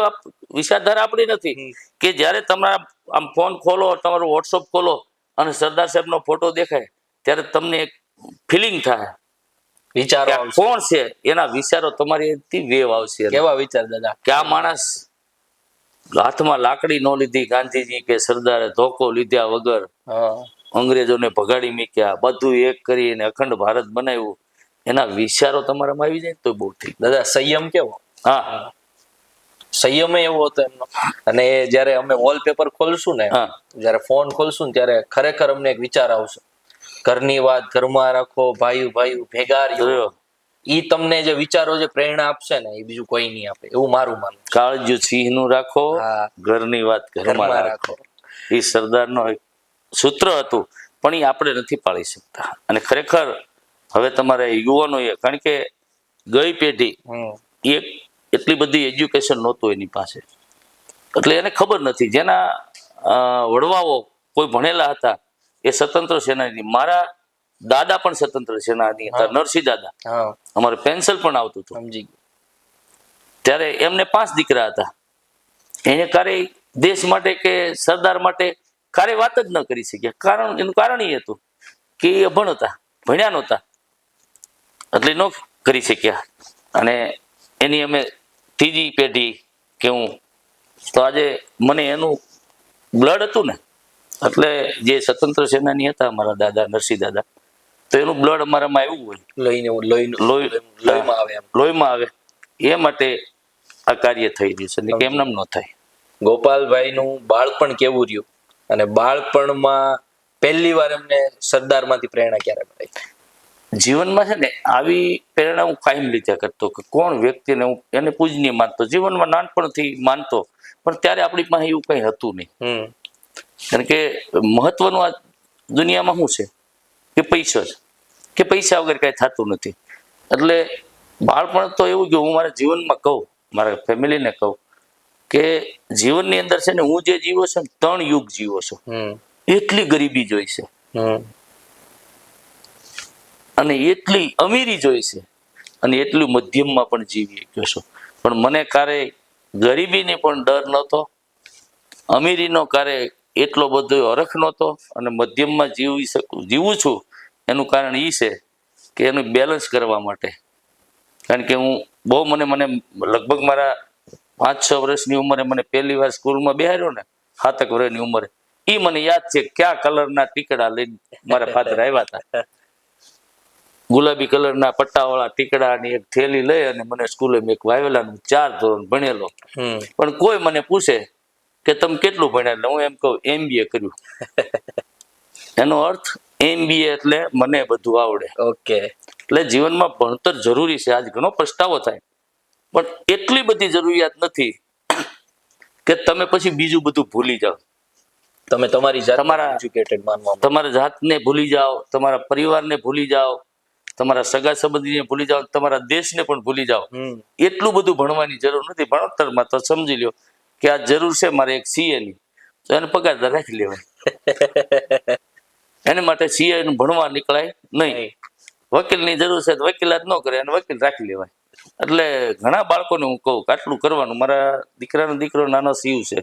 વિચારધારા આપણી નથી કે જ્યારે તમારા આમ ફોન ખોલો, તમારું વોટ્સઅપ ખોલો અને સરદાર સાહેબનો ફોટો દેખાય ત્યારે તમને એક ફિલિંગ થાય, વિચારો કોણ છે, એના વિચારો તમારી વેવ આવશે. કેવા વિચાર દાદા? કે આ માણસ હાથમાં લાકડી ન લીધી ગાંધીજી કે સરદારે, ધોકો લીધા વગર અંગ્રેજોને ભગાડી મૂક્યા, બધું એક કરીને અખંડ ભારત બનાવ્યું. એના વિચારો તમારામાં આવી જાય તો બહુ ઠીક. દાદા સંયમ કેવો? હા, સંયમ એવો હતો એમનો. અને એ જયારે અમે વોલપેપર ખોલશું ને, હા. જયારે ફોન ખોલશું ને ત્યારે ખરેખર અમને એક વિચાર આવશે, ઘરની વાત ઘરમાં રાખો, ભાઈ ભાઈ ભેગા રહ્યો. રહ્યો. ઈ તમને જે વિચારો જે પ્રેરણા આપશે ને એ બીજું કોઈ નહીં આપે, એવું મારું માનવું છે. કાળજુ સિંહ નું રાખો, હા. ઘરની વાત ઘરમાં રાખો. એ સરદારનો એક સૂત્ર હતું, પણ એ આપણે નથી પાળી શકતા. અને ખરેખર હવે તમારે યુવાનોએ, કારણ કે ગઈ પેઢી એ એટલી બધી એજ્યુકેશન નહોતું એની પાસે, એટલે એને ખબર નથી. જેના વડવાઓ કોઈ ભણેલા હતા એ સ્વતંત્ર સેનાની. મારા દાદા પણ સ્વતંત્ર સેનાની હતા, નરસિંહ દાદા. હા, અમારે પેન્શન પણ આવતું હતું. સમજી ગયું. ત્યારે એમને 5 દીકરા હતા. એને ક્યારે દેશ માટે કે સરદાર માટે ક્યારે વાત જ ન કરી શક્યા. કારણ એનું કારણ એ હતું કે એ અભણ હતા, ભણ્યા નહોતા, એટલે ન કરી શક્યા. અને એની અમે ત્રીજી પેઢી કે હું તો આજે મને એનું બ્લડ હતું ને, એટલે જે સ્વતંત્ર સેનાની હતા મારા દાદા નરસિંહ દાદા, તો એનું બ્લડ અમારામાં આવ્યું હોય, લોહીમાં આવે એમ. લોહીમાં આવે. એ માટે આ કાર્ય થઈ રહ્યું છે, કે એમ ન થાય. ગોપાલભાઈનું બાળપણ કેવું રહ્યું, અને બાળપણમાં પહેલી વાર એમને સરદારમાંથી પ્રેરણા ક્યારે મળી? જીવનમાં છે ને આવી પ્રેરણા હું કાયમ લીધા કરતો, કે કોણ વ્યક્તિને હું એને પૂજનીય માનતો. જીવનમાં નાનપણથી માનતો, પણ ત્યારે આપણી પાસે એવું કંઈ હતું નહીં. કારણ કે મહત્વનું આ દુનિયામાં શું છે કે પૈસો જ, કે પૈસા વગર કાંઈ થતું નથી. એટલે બાળપણ તો એવું કે હું મારા જીવનમાં કહું, મારા ફેમિલીને કહું કે જીવનની અંદર છે ને હું જે જીવો છું ને 3 યુગ જીવો છું. એટલી ગરીબી જોઈ છે, અને એટલી અમીરી જોઈ છે, અને એટલું મધ્યમમાં પણ જીવી ગયો છું. પણ મને ક્યારે ગરીબીને પણ ડર નહોતો, અમીરીનો ક્યારે એટલો બધો હરખ નહોતો, અને મધ્યમમાં જીવું છું. એનું કારણ એ છે કે એનું બેલેન્સ કરવા માટે. કારણ કે હું બહુ મને લગભગ મારા 5-6 વર્ષની ઉંમરે મને પહેલી વાર સ્કૂલમાં બેહાર્યો ને, 7 વર્ષની ઉંમરે, એ મને યાદ છે કયા કલરના ટીકડા લઈને મારા ફાધર આવ્યા હતા. ગુલાબી કલરના પટ્ટાવાળા ટીકડાની એક થેલી લઈ અને મને સ્કૂલે મેં વાવેલા. 4 ધોરણ ભણેલો, પણ કોઈ મને પૂછે કે તમે કેટલું ભણ્યા, એટલે હું એમ કહું MBA કર્યું. એનો અર્થ MBA એટલે મને બધું આવડે. ઓકે. એટલે જીવનમાં ભણતર જરૂરી છે. આજ ઘણો પસ્તાવો થાય, પણ એટલી બધી જરૂરિયાત નથી કે તમે પછી બીજું બધું ભૂલી જાઓ. તમે તમારી તમારા જાતને ભૂલી જાઓ, તમારા પરિવારને ભૂલી જાઓ, તમારા સગા સંબંધીને ભૂલી જાઓ, તમારા દેશને પણ ભૂલી જાઓ. એટલું બધું ભણવાની જરૂર નથી. ભણતરમાં તો સમજી લ્યો કે આ જરૂર છે મારે એક CA ની, તો એને પગારદાર રાખી લેવાય. એને માટે CA નું ભણવા નીકળાય નહીં. વકીલની જરૂર છે તો વકીલાત ન કરે, અને વકીલ રાખી લેવાય. એટલે ઘણા બાળકોને હું કહું કે આટલું કરવાનું. મારા દીકરાનો દીકરો નાનો શિવ છે,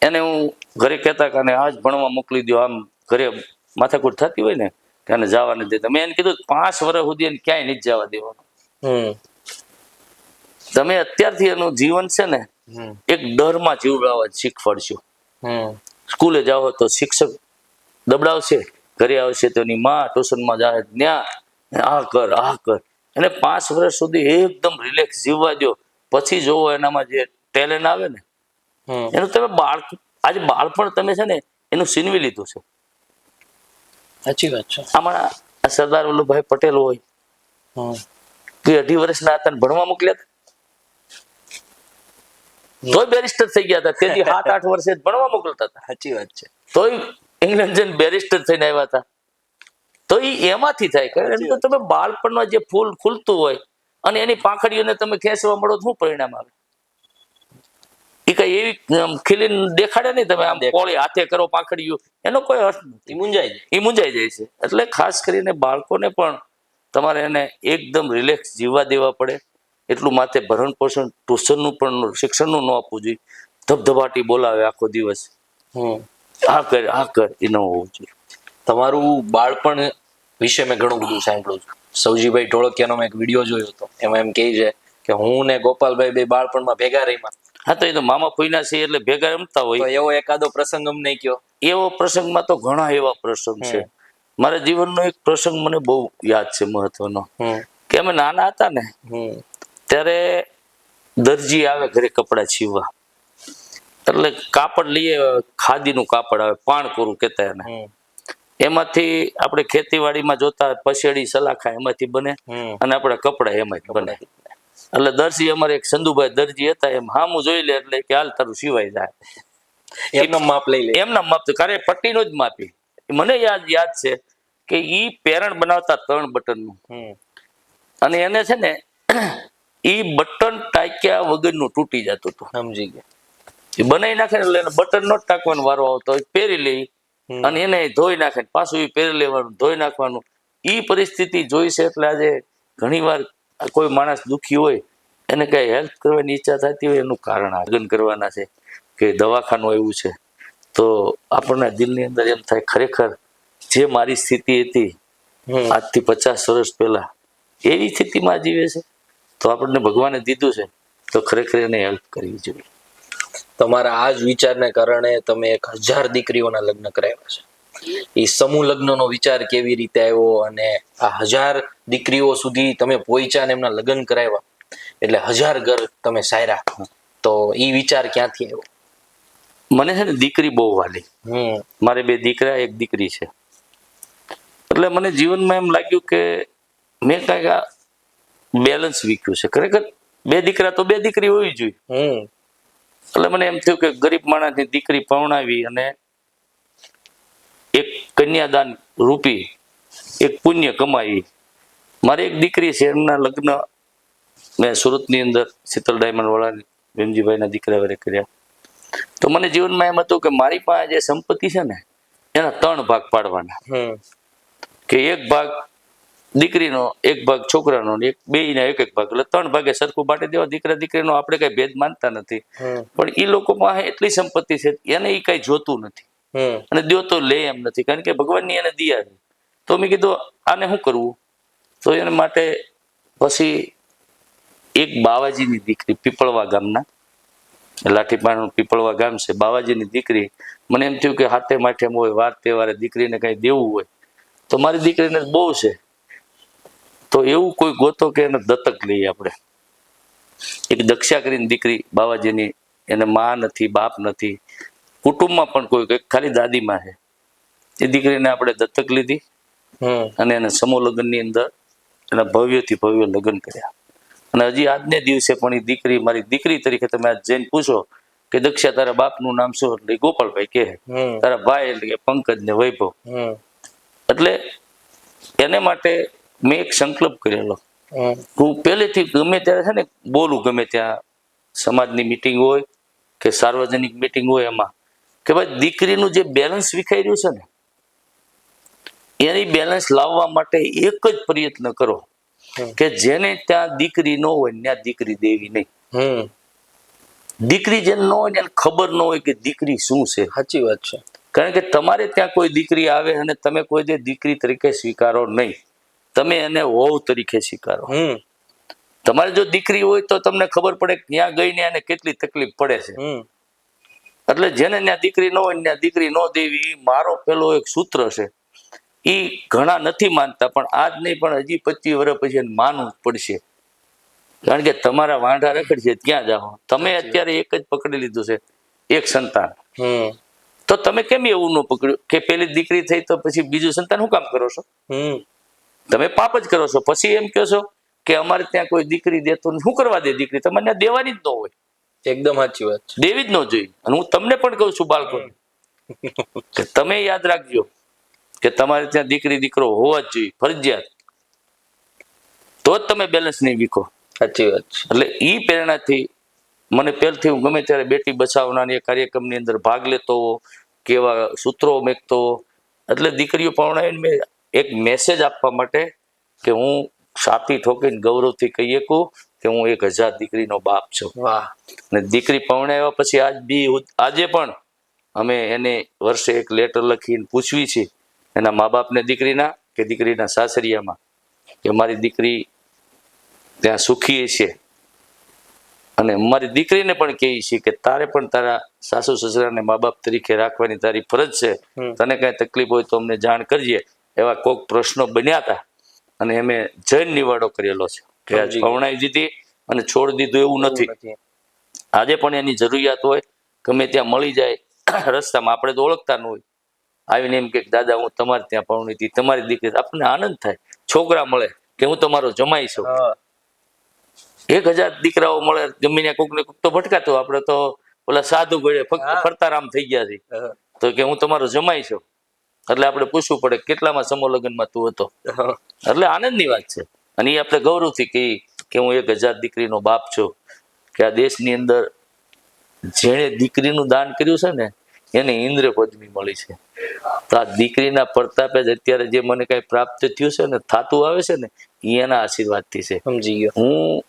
એને હું ઘરે કહેતા કે આજ ભણવા મોકલી દો, આમ ઘરે માથાકૂટ થતી હોય ને કે આને જવા નથી દેતા. મેં એને કીધું 5 વર્ષ સુધી એને ક્યાંય નથી જવા દેવાનું. તમે અત્યારથી એનું જીવન છે ને એક ડરમાં જીવડાવવા શીખવાડશો. સ્કૂલે જાઓ તો શિક્ષક દબડાવશે, ઘરે આવશે તો એની માં ટ્યુશનમાં જાય ત્યાં આ કર. એને 5 વર્ષ સુધી એકદમ રિલેક્સ જીવવા દો, પછી જોવો એનામાં જે ટેલેન્ટ આવે ને એનું તમે આજે બાળપણ તમે છે ને એનું છીનવી લીધું છે. સાચી વાત છે. આમાં આ સરદાર વલ્લભભાઈ પટેલ હોય કે 18 વર્ષના હતા ભણવા મોકલ્યા હતા, તોય બેરિસ્ટર થઈ ગયા હતા. તેથી 7-8 વર્ષે ભણવા મોકલતા હતા. સાચી વાત છે. તોય ઇંગ્લેન્ડ જઈને બેરિસ્ટર થઈને આવ્યા હતા. તો એમાંથી થાય. કારણ કે તમે બાળપણમાં જે ફૂલ ખુલતું હોય અને એની પાંખડીઓને તમે ખેંચવા મળો તો શું પરિણામ આવે? એ કઈ એવી ખીલીને દેખાડે નહીં. તમે આમ કોળી હાથે કરો પાંખડીઓ, એનો કોઈ અર્થ નથી. એ મુંજાઈ જાય છે. એટલે ખાસ કરીને બાળકોને પણ તમારે એને એકદમ રિલેક્સ જીવવા દેવા પડે. એટલું માથે ભરણ પોષણ ટ્યુશનનું પણ શિક્ષણનું ન આપવું જોઈએ. ધબધબાટી બોલાવે આખો દિવસ, આ કર, એ ન હોવું જોઈએ. તમારું બાળપણ વિશે મેં ઘણું બધું સાંભળ્યું છે. સૌજીભાઈ ઢોળકિયાનો મેં એક વિડીયો જોયો હતો, એમાં એમ કહે છે કે હું ને ગોપાલભાઈ બે બાળપણમાં ભેગા રહીમાં. હા, તો એ તો મામા ફોઈના છે એટલે ભેગા રમતા હોય. એવો એકાદો પ્રસંગ અમને કયો. એવો પ્રસંગમાં તો ઘણા એવા પ્રસંગ છે. મારા જીવનનો એક પ્રસંગ મને બહુ યાદ છે મહત્વનો, કે અમે નાના હતા ને ત્યારે દરજી આવે ઘરે કપડાં સીવવા, એટલે કાપડ લઈએ, ખાદીનું કાપડ આવે, પાણકોરું કહેતા એને. એમાંથી આપણે ખેતીવાડીમાં જોતા પસેડી સલાખા એમાંથી બને, અને આપણા કપડા એમાંથી બને. એટલે દરજી અમારે એક સંધુભાઈ દરજી હતા, એમ હામું જોઈ લે એટલે કે હાલ તારું સિવાય જાય, એમનો માપ લઈ લે. એમના માપ તો કારણ પટ્ટીનો જ માપી. મને યાદ છે કે ઈ પેરણ બનાવતા 3 બટનનું, અને એને છે ને ઈ બટન ટાંક્યા વગરનું તૂટી જતું હતું. સમજી ગયા. એ બનાવી નાખે એટલે એને બટન નો ટાંકવાનો વારો આવતો, પહેરી લઈ અને એને ધોઈ નાખે, પાછું એ પહેરી લેવાનું, ધોઈ નાખવાનું. ઈ પરિસ્થિતિ જોઈ છે. એટલે આજે ઘણી વાર કોઈ માણસ દુઃખી હોય, એને કઈ હેલ્પ કરવાની ઈચ્છા થતી હોય, એનું કારણ લગ્ન કરવાના છે કે દવાખાનું આવ્યું છે, તો આપણને દિલની અંદર એમ થાય ખરેખર જે મારી સ્થિતિ હતી આજથી 50 વર્ષ પહેલા એવી સ્થિતિમાં જીવે છે, તો આપણને ભગવાને દીધું છે, તો ખરેખર એને હેલ્પ કરવી જોઈએ. તમારા આ જ વિચારને કારણે તમે 1000 દીકરીઓના લગ્ન કરાવ્યા છે. એ સમૂહ લગ્નનો વિચાર કેવી રીતે આવ્યો, અને આ 1000 દીકરીઓ સુધી તમે પહોંચ્યા ને એમના લગ્ન કરાવ્યા, એટલે 1000 ઘર તમે સાયરા, તો એ વિચાર ક્યાંથી આવ્યો? મને છે ને દીકરી બહુ વાલી, મારે 2 દીકરા 1 દીકરી છે. એટલે મને જીવનમાં એમ લાગ્યું કે મેં કાંઈક આ બેલેન્સ વીખ્યું છે. ખરેખર 2 દીકરા તો 2 દીકરી હોવી જોઈએ. એટલે મને એમ થયું કે ગરીબ માણસની દીકરી પરણાવી અને એક કન્યાદાન રૂપી એક પુણ્ય કમાવી. મારી 1 દીકરી છે, એમના લગ્ન મેં સુરતની અંદર શીતલ ડાયમંડ વાળા ભીમજીભાઈના દીકરા વડે કર્યા. તો મને જીવનમાં એમ હતું કે મારી પાસે જે સંપત્તિ છે ને એના 3 ભાગ પાડવાના, કે 1 ભાગ દીકરીનો, 1 ભાગ છોકરાનો, એક બેયના 1 ભાગ, એટલે 3 ભાગે સરખું બાંટી દેવા. દીકરા દીકરીનો આપણે કઈ ભેદ માનતા નથી, પણ એ લોકો પાસે એટલી સંપત્તિ છે એને એ કઈ જોતું નથી, અને દો તો લે એમ નથી, કારણ કે ભગવાનની એને દિયા છે. તો મેં કીધું આને શું કરવું, તો એના માટે પછી એક બાવાજીની દીકરી, પીપળવા ગામના, લાઠીપાણાનું પીપળવા ગામ છે, બાવાજીની દીકરી. મને એમ થયું કે હાથે માઠે હોય, વાર તહેવારે દીકરીને કઈ દેવું હોય, તો મારી દીકરીને બહુ છે, તો એવું કોઈ ગોતો કે એને દત્તક લઈએ આપણે. એક દક્ષા કરીને દીકરી બાવાજીની, એને માં નથી, બાપ નથી, કુટુંબમાં પણ કોઈ, ખાલી દાદીમાં છે. એ દીકરીને આપણે દત્તક લીધી અને એને સમૂહ લગ્નની અંદર એના ભવ્યથી ભવ્ય લગ્ન કર્યા. અને હજી આજને દિવસે પણ એ દીકરી મારી દીકરી તરીકે, તમે આજ જઈને પૂછો કે દક્ષા તારા બાપનું નામ શું, એટલે ગોપાલભાઈ કહે, તારા ભાઈ એટલે કે પંકજ ને વૈભવ. એટલે એને માટે મેં એક સંકલ્પ કરેલો, હું પહેલેથી ગમે ત્યારે છે ને બોલું, ગમે ત્યાં સમાજની મિટિંગ હોય કે સાર્વજનિક મિટિંગ હોય એમાં, કે ભાઈ દીકરીનું જે બેલેન્સ વિખાઈ રહ્યું છે ને, એની બેલેન્સ લાવવા માટે એક જ પ્રયત્ન કરો કે જેને ત્યાં દીકરી ન હોય ત્યાં દીકરી દેવી નહીં. દીકરી જેને ન હોય એને ખબર ન હોય કે દીકરી શું છે. સાચી વાત છે. કારણ કે તમારે ત્યાં કોઈ દીકરી આવે અને તમે કોઈ દે દીકરી તરીકે સ્વીકારો નહીં, તમે એને વહુ તરીકે સ્વીકારો. તમારે જો દીકરી હોય તો તમને ખબર પડે કે ત્યાં ગઈને એને કેટલી તકલીફ પડે છે. એટલે જેને ત્યાં દીકરી ન હોય ત્યાં દીકરી ન દેવી, મારો પેલો એક સૂત્ર છે. એ ઘણા નથી માનતા, પણ આજ નહીં પણ હજી 25 વર્ષ પછી એને માનવું પડશે, કારણ કે તમારા વાંઢા રખડશે ક્યાં જાઓ. તમે અત્યારે એક જ પકડી લીધું છે, એક સંતાન. તો તમે કેમ એવું ન પકડ્યું કે પેલી દીકરી થઈ તો પછી બીજું સંતાન શું કામ કરો છો? તમે પાપ જ કરો છો. પછી એમ કહો છો કે અમારે ત્યાં કોઈ દીકરી દેતો નથી, શું કરવા દે દીકરી? તમારે ત્યાં દેવાની જ ન હોય. એકદમ સાચી વાત છે. દેવી જ ન જોઈએ. અને હું તમને પણ કહું છું બાળકો કે તમે યાદ રાખજો કે તમારે ત્યાં દીકરી દીકરો હોવા જ જોઈએ, ફરજિયાત, તો જ તમે બેલેન્સ નહીં વીખો. સાચી વાત છે. એટલે ઈ પ્રેરણાથી મને પહેલથી હું ગમે ત્યારે બેટી બચાવનાની કાર્યક્રમની અંદર ભાગ લેતો હોઉં, કેવા સૂત્રો મેકતો હોઉં. એટલે દીકરીઓ પરણાવીને મેં એક મેસેજ આપવા માટે કે હું છાતી ઠોકીને ગૌરવથી કહી શકું કે હું 1000 દીકરીનો બાપ છું. વાહ. અને દીકરી પરણાવ્યા પછી આજે પણ અમે એને વર્ષે એક લેટર લખીને પૂછવી છે એના મા બાપને દીકરીના કે દીકરીના સાસરિયામાં, કે મારી દીકરી ત્યાં સુખી છે. અને મારી દીકરીને પણ કહે છે કે તારે પણ તારા સાસુ સસરાને મા બાપ તરીકે રાખવાની તારી ફરજ છે. તને કઈ તકલીફ હોય તો અમને જાણ કરજે. એવા કોઈક પ્રશ્નો બન્યા હતા અને અમે જૈન નિવાડો કરેલો છે કે આજ પરણાવી દીધી અને છોડી દીધું એવું નથી. આજે પણ એની જરૂરિયાત હોય, ગમે ત્યાં મળી જાય રસ્તામાં, આપણે તો ઓળખતા ન હોય, આવીને એમ કે દાદા હું તમારે ત્યાં પરણી હતી, તમારી દીકરી, આપણને આનંદ થાય. છોકરા મળે કે હું તમારો જમાઈ છું. 1000 દીકરાઓ મળે, ગમીને કોક ને કોક તો ભટકાતો, આપણે તો ઓલા સાધુ ગળે ફરતારામ થઈ ગયા છે, તો કે હું તમારો જમાઈ છું, એટલે આપણે પૂછવું પડે કેટલામાં સમૂહ લગ્નમાં તું હતો. એટલે આનંદની વાત છે, અને એ આપણે ગૌરવથી કહીએ કે હું 1000 દીકરીનો બાપ છું, કે આ દેશની અંદર જેણે દીકરીનું દાન કર્યું છે ને એને ઇન્દ્ર પદવી મળી છે. તો આ દીકરીના પ્રતાપે જ અત્યારે જે મને કઈ પ્રાપ્ત થયું છે ને, થાતું આવે છે ને, એ એના આશીર્વાદથી છે. સમજી ગયો. હું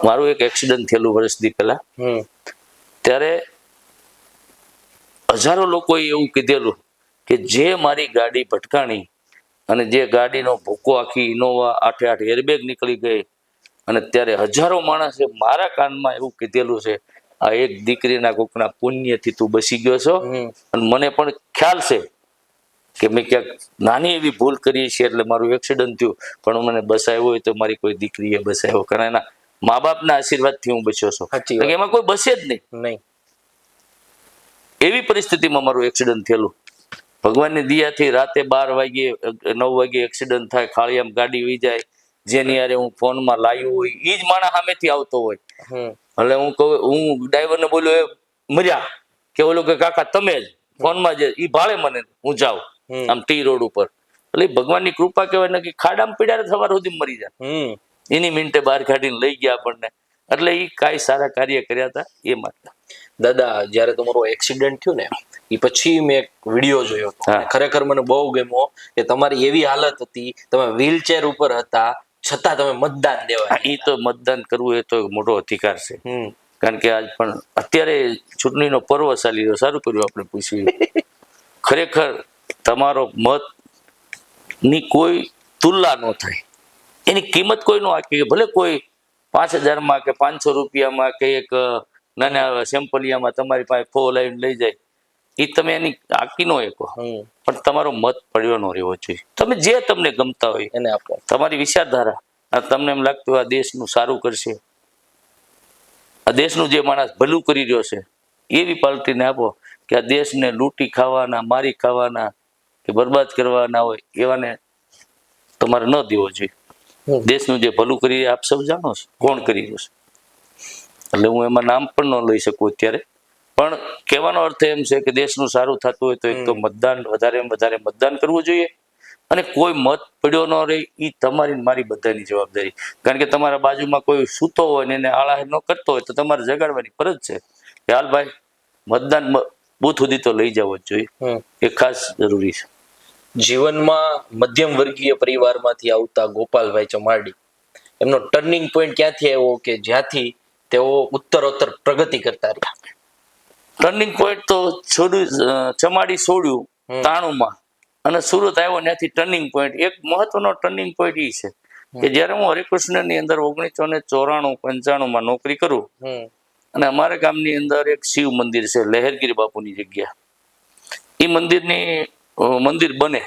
મારું એક એક્સિડન્ટ થયેલું વર્ષથી પહેલા, ત્યારે હજારો લોકોએ એવું કીધેલું કે જે મારી ગાડી ભટકાણી અને જે ગાડીનો ભૂકો આખી ઇનોવા 8 એરબેગ નીકળી ગઈ, અને ત્યારે હજારો માણસે મારા કાનમાં એવું કીધેલું છે આ એક દીકરીના કોકના પુણ્યથી તું બસી ગયો છો. અને મને પણ ખ્યાલ છે કે મેં ક્યાંક નાની એવી ભૂલ કરી છે એટલે મારું એક્સિડન્ટ થયું, પણ મને બસાવ્યો હોય તો મારી કોઈ દીકરીએ બસાવ્યો, કારણ એના મા બાપના આશીર્વાદથી હું બચ્યો છું. એમાં કોઈ બસે જ નહીં. એવી પરિસ્થિતિમાં મારું એક્સિડન્ટ થયેલું. ભગવાનની દયાથી રાતે 12 વાગ્યે 9 વાગ્યે એક્સિડન્ટ થાય, ખાળિયામાં ગાડી વહી જાય, જેની યારે હું ફોનમાં લાવ્યો હોય એ જ માણસ સામેથી આવતો હોય. એટલે હું કહું, હું ડ્રાઈવરને બોલ્યો એ મર્યા કે ઓલો કે કાકા તમે જ ફોનમાં જે ઈ ભાળે મને, હું જાઉં આમ ટી રોડ ઉપર. એટલે ભગવાનની કૃપા કહેવાય ને કે ખાડામાં પીડ્યા સવાર સુધી મરી જાય, એની મિનિટે બહાર કાઢીને લઈ ગયા આપણને. એટલે એ કાંઈ સારા કાર્ય કર્યા હતા એ માટે. દાદા, જયારે તમારો એક્સિડન્ટ થયું ને એ પછી મેં એક વિડીયો જોયો હતો, ખરેખર મને બહુ ગમ્યો કે તમારી એવી હાલત હતી, તમે વ્હીલચેર ઉપર હતા છતાં તમે મતદાન દેવા. એ તો મતદાન કરવું એ તો મોટો અધિકાર છે, કારણ કે આજ પણ અત્યારે ચૂંટણીનો પર્વ ચાલી રહ્યો, સારું કર્યું આપણે પૂછ્યું. ખરેખર તમારો મત ની કોઈ તુલના ન થાય, એની કિંમત કોઈ નો આંકી. ભલે કોઈ 5000 માં કે 500 રૂપિયામાં કે એક નાના સેમ્પલિયામાં તમારી પાસે ફો લાવીને લઈ જાય, એ તમે એની આંકી નો એકો, પણ તમારો મત પડ્યો નો રહેવો જોઈએ. તમે જે તમને ગમતા હોય એને આપો, તમારી વિચારધારા, તમને એમ લાગતું આ દેશનું સારું કરશે, આ દેશનું જે માણસ ભલું કરી રહ્યો છે એવી પાર્ટીને આપો, કે આ દેશને લૂંટી ખાવાના, મારી ખાવાના કે બરબાદ કરવાના હોય એવાને તમારે ન દેવો જોઈએ. દેશનું જે ભલું કરી આપ સૌ જાણો છો કોણ કરી રહ્યું છે, એટલે હું એમાં નામ પણ ન લઈ શકું અત્યારે, પણ કહેવાનો અર્થ એમ છે કે દેશનું સારું થતું હોય તો એક તો મતદાન વધારે મતદાન કરવું જોઈએ, અને કોઈ મત પડ્યો ન રહે એ તમારી મારી બધાની જવાબદારી. કારણ કે તમારા બાજુમાં કોઈ સૂતો હોય ને એને આળા ન કરતો હોય તો તમારે જગાડવાની ફરજ છે કે હાલ ભાઈ મતદાન બૂથ સુધી તો લઈ જવો જ જોઈએ, એ ખાસ જરૂરી છે. જીવનમાં મધ્યમ વર્ગીય પરિવારમાંથી આવતા ગોપાલભાઈ ચમારડી, એમનો ટર્નિંગ પોઈન્ટ ક્યાંથી આવ્યો કે જ્યાંથી તેઓ ઉત્તરોત્તર પ્રગતિ કરતા રહ્યા? ટર્નિંગ પોઈન્ટ તો ચમાડી છોડ્યું 93માં અને સુરત આવ્યો, ત્યાંથી ટર્નિંગ પોઈન્ટ. એક મહત્વનો ટર્નિંગ પોઈન્ટ એ છે કે જયારે હું હરિકૃષ્ણની અંદર 1994-95માં નોકરી કરું, અને અમારા ગામની અંદર એક શિવ મંદિર છે, લહેરગીરી બાપુની જગ્યા. એ મંદિર બને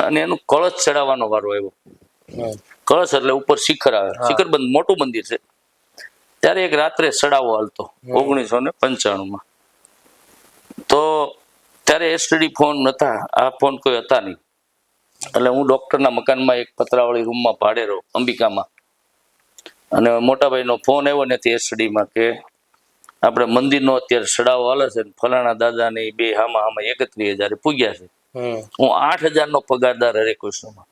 અને એનું કળશ ચડાવવાનો વારો આવ્યો. કળશ એટલે ઉપર શિખર આવે, શિખર બંધ મોટું મંદિર છે. ત્યારે એક રાત્રે સડાવો હાલતો 1995માં. તો ત્યારે એસટીડી ફોન નતા, આ ફોન કોઈ હતા નહીં. એટલે હું ડોક્ટરના મકાનમાં એક પતરાવાળી રૂમમાં ભાડે રહું અંબિકામાં, અને મોટાભાઈનો ફોન આવ્યો ને એસટીડીમાં કે આપણે મંદિરનો અત્યારે સડાવો હાલે છે, ફલાણા દાદા ને 2 હામાં 31,000 પૂગ્યા છે. હું 8,000 નો પગારદાર હરિકૃષ્ણમાં.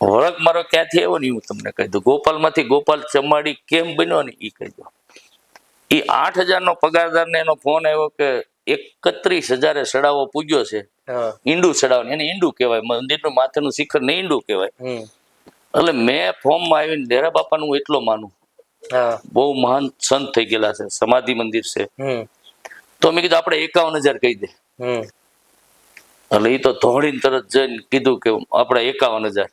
વળક મારો ક્યાંથી આવ્યો ને હું તમને કહી દઉં, ગોપાલમાંથી ગોપાલ ચમાડી કેમ બન્યો ને એ કહી દો. એ 8,000 નો પગારદાર ને એનો ફોન આવ્યો કે 31,000 સડાવો પૂગ્યો છે, ઈંડું સડાવો, એને ઈંડું કહેવાય, મંદિરનું માથેનું શિખર ને ઈંડું કહેવાય. એટલે મેં ફોર્મમાં આવીને ડેરા બાપાનું હું એટલો માનું, બહુ મહાન સંત થઈ ગયેલા છે, સમાધિ મંદિર છે. તો મેં કીધું આપણે 51,000 કહી દે. એટલે એ તો ધોડીને તરત જઈને કીધું કે આપણે 51,000.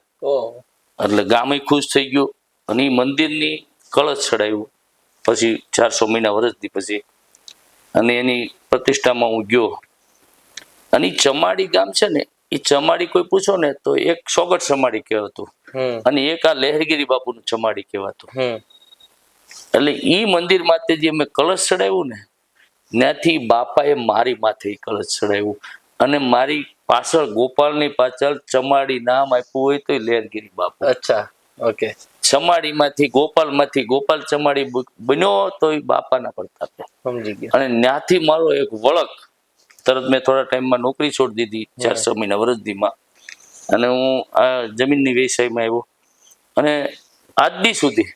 એટલે ગામ ખુશ થઈ ગયું, અને એ મંદિરની કળશ ચડાવ્યું પછી 400 મહિના વર્ષથી પછી, અને એની પ્રતિષ્ઠામાં હું ગયો. અને ચમાડી ગામ છે ને એ ચમાડી કોઈ પૂછો ને તો એક સોગઠ ચમાડી કહેવાતું અને એક આ લહેરગીરી બાપુનું ચમાડી કહેવાતું. એટલે ઈ મંદિર માથે જે મેં કળશ ચડાવ્યું ને ત્યાંથી બાપાએ મારી માથે ઈ કળશ ચડાવ્યું અને મારી પાછળ ગોપાલની પાછળ ચમાડી નામ આપ્યું હોય તો લહેરગીરી બાપુ. અચ્છા, ઓકે. ચમાડીમાંથી ગોપાલ ચમાડી બન્યો તો એ બાપાના પ્રતાપે. સમજી ગયો. અને ત્યાંથી મારો એક વળક, તરત મેં થોડા ટાઈમમાં નોકરી છોડી દીધી 4-6 મહિના વરસદીમાં અને હું આ જમીનની વ્યવસાયમાં આવ્યો અને આજ દી સુધી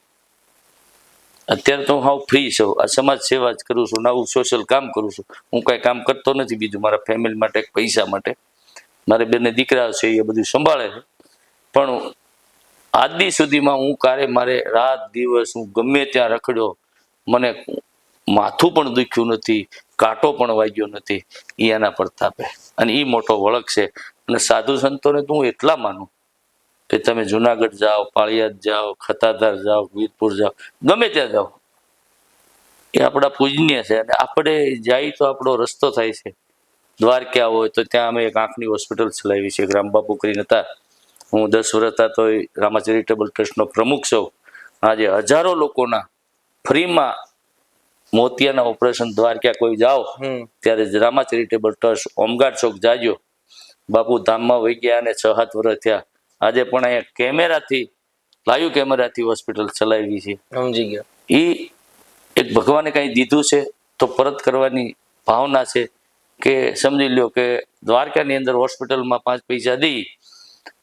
અત્યારે તો હું હાવ ફ્રી છું. આ સમાજ સેવા જ કરું છું, નવું સોશિયલ કામ કરું છું. હું કઈ કામ કરતો નથી બીજું મારા ફેમિલી માટે, પૈસા માટે. મારે બંને દીકરા છે એ બધું સંભાળે છે. પણ આજ દી સુધીમાં હું મારે રાત દિવસ હું ગમે ત્યાં રખડ્યો, મને માથું પણ દુખ્યું નથી, કાંટો પણ વાગ્યો નથી. એ એના પ્રતાપે. અને એ મોટો વળખ છે. અને સાધુ સંતોને તો હું એટલા માનું કે તમે જુનાગઢ જાઓ, પાળિયાદ જાઓ, ખતાધાર જાઓ, વીરપુર જાઓ, ગમે ત્યાં જાઓ, એ આપણા પૂજનીય છે. અને આપણે જાય તો આપણો રસ્તો થાય છે. દ્વારકા હોય તો ત્યાં અમે એક આંખની હોસ્પિટલ ચલાવી છે, રામબાપુ કરીને હતા. હું 10 વર્ષ હતા તો રામા ચેરિટેબલ ટ્રસ્ટનો પ્રમુખ છું. આજે હજારો લોકોના ફ્રીમાં મોતિયાના ઓપરેશન દ્વારકા કોઈ જાઓ ત્યારે રામા ચેરિટેબલ ટ્રસ્ટ હોમગાર્ડ ચોક જાજો. બાપુ ધામમાં વહી ગયા અને 6-7 વર્ષ થયા. આજે પણ અહીંયા કેમેરાથી, લાઈવ કેમેરાથી હોસ્પિટલ ચલાવી છે. સમજી ગયો. એ એક ભગવાને કંઈ દીધું છે તો પરત કરવાની ભાવના છે. કે સમજી લ્યો કે દ્વારકાની અંદર હોસ્પિટલમાં 5 પૈસા દઈ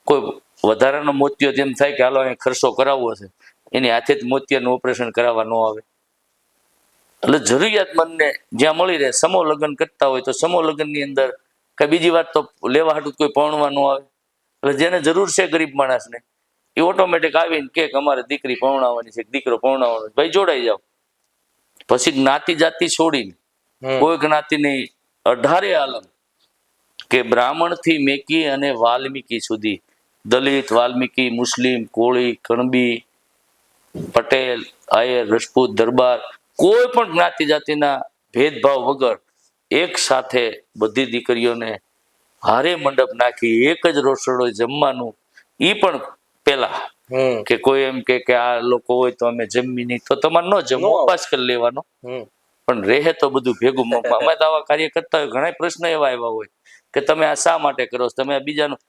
કોઈ વધારાનો મોતિયો જેમ થાય કે હાલો અહીંયા ખર્ચો કરાવવો છે, એની હાથે જ મોતિયાનું ઓપરેશન કરાવવા ન આવે. એટલે જરૂરિયાતમંદને જ્યાં મળી રહે, સમૂહ લગ્ન કરતા હોય તો સમૂહ લગ્નની અંદર કઈ બીજી વાત તો લેવા હાટું કોઈ પરણવા ન આવે. એટલે જેને જરૂર છે ગરીબ માણસને એ ઓટોમેટિક આવીને કે અમારે દીકરી પરણાવવાની છે, દીકરો પરણાવવાનો છે, ભાઈ જોડાઈ જાઓ. પછી જ્ઞાતિ જાતિ છોડીને કોઈ જ્ઞાતિની 18 આલમ કે બ્રાહ્મણથી મેકી અને વાલ્મીકી સુધી, દલિત, વાલ્મીકી, મુસ્લિમ, કોળી, કણબી, પટેલ, આયર, રજપૂત, દરબાર, કોઈ પણ જ્ઞાતિ જાતિના ભેદભાવ વગર એક સાથે બધી દીકરીઓને હારે મંડપ નાખી એક જ રસોડો જમવાનું. ઈ પણ પેલા કે કોઈ એમ કે આ લોકો હોય તો અમે જમી નહીં તો તમારે ન જમો, ઉપવાસ કરી લેવાનો. પણ રહે તો બધું ભેગું. અમે તો આવા કાર્ય કરતા હોય, ઘણા પ્રશ્ન એવા આવ્યા હોય કે તમે આ શા માટે કરો છો, તમે આ બીજાનું.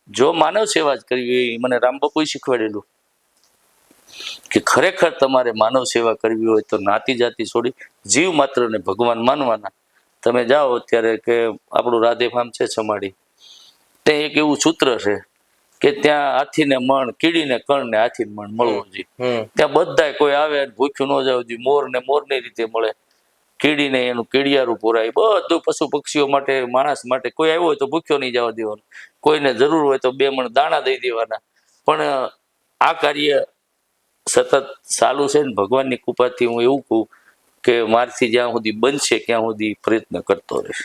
જો માનવ સેવા જ કરવી હોય, મને રામબાપુએ શીખવાડેલું કે ખરેખર તમારે માનવ સેવા કરવી હોય તો નાતી જાતિ છોડી જીવ માત્ર ને ભગવાન માનવાના. તમે જાઓ ત્યારે કે આપણું રાધે ફાર્મ છે ચમાડી, તે એક એવું સૂત્ર છે કે ત્યાં હાથીને મણ, કીડીને કણ ને હાથીને મણ મળવો જોઈએ. ત્યાં બધા કોઈ આવે ભૂખ્યું ન જવું જોઈએ. મોર ને મોરની રીતે મળે, કીડીને એનું કીડિયારું પુરાય, બધું પશુ પક્ષીઓ માટે, માણસ માટે. કોઈ આવ્યો હોય તો ભૂખ્યો નહીં જવા દેવાનો, કોઈને જરૂર હોય તો 2 મણ દાણા દઈ દેવાના. પણ આ કાર્ય સતત ચાલુ છે ને ભગવાનની કૃપાથી હું એવું કહું કે મારથી જ્યાં સુધી બનશે ત્યાં સુધી પ્રયત્ન કરતો રહીશ.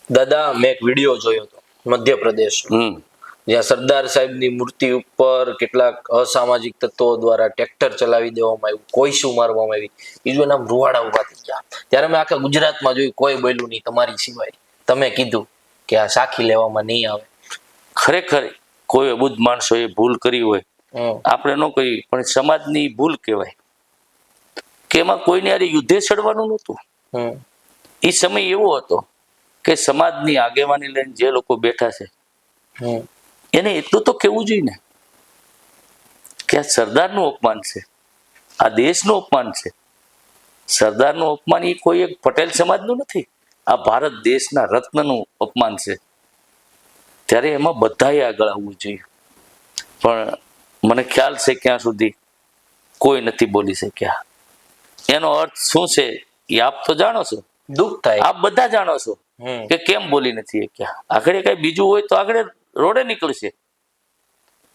દાદા, મેં એક વિડીયો જોયો હતો મધ્યપ્રદેશ, જ્યાં સરદાર સાહેબની મૂર્તિ ઉપર કેટલાક અસામાજિક તત્વો દ્વારા ટ્રેક્ટર ચલાવી દેવામાં આવ્યું, કોઈસું મારવામાં આવી. બીજું નામ રૂવાડા ઉભા થઈ ગયા. ત્યારે મેં આખા ગુજરાતમાં જોયું, કોઈ બોલ્યું નહીં તમારી સિવાય. તમે કીધું કે આ સાખી લેવામાં નહીં આવે. ખરેખર કોઈ અબુદ્ધ માણસો એ ભૂલ કરી હોય, આપણે ન કરી, પણ સમાજની ભૂલ કહેવાય કે એમાં કોઈને યારે યુદ્ધે ચડવાનું નહોતું. એ સમય એવો હતો કે સમાજની આગેવાની લઈને જે લોકો બેઠા છે એને એટલું તો કહેવું જોઈએ ને કે આ સરદારનું અપમાન છે, આ દેશનું અપમાન છે. સરદારનું અપમાન એ કોઈ એક પટેલ સમાજનું નથી, આ ભારત દેશના રત્નનું અપમાન છે. ત્યારે એમાં બધાએ આગળ આવવું જોઈએ. પણ મને ખ્યાલ છે ક્યાં સુધી કોઈ નથી બોલી શક્યા. એનો અર્થ શું છે એ આપ તો જાણો છો, દુઃખ થાય, આપ બધા જાણો છો કે કેમ બોલી નથી શક્યા. આગળ કઈ બીજું હોય તો આગળ રોડે નીકળશે.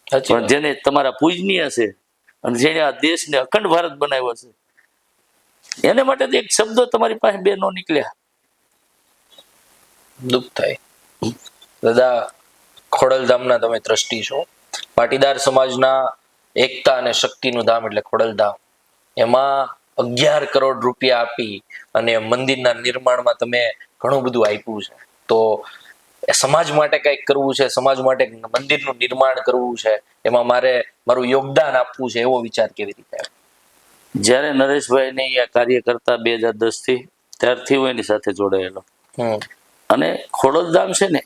પણ જેને તમારા પૂજનીય છે અને જેને આ દેશને અખંડ ભારત બનાવ્યો છે એને માટે એક શબ્દો તમારી પાસે 2 નો નીકળ્યા. દુઃખ થાય. દાદા, ખોડલધામના તમે ટ્રસ્ટી છો. પાટીદાર સમાજના એકતા અને શક્તિનું ધામ એટલે ખોડલધામ. એમાં 11 કરોડ રૂપિયા આપી અને મંદિરના નિર્માણમાં તમે ઘણું બધું આપ્યું છે. તો સમાજ માટે કંઈક કરવું છે, સમાજ માટે મંદિરનું નિર્માણ કરવું છે, એમાં મારું યોગદાન આપવું છે, એવો વિચાર કેવી રીતે આવ્યો? જ્યારે નરેશભાઈને આ કાર્ય કરતા 2010 થી ત્યારથી હું એની સાથે જોડાયેલો. અને ખોડલધામ છે ને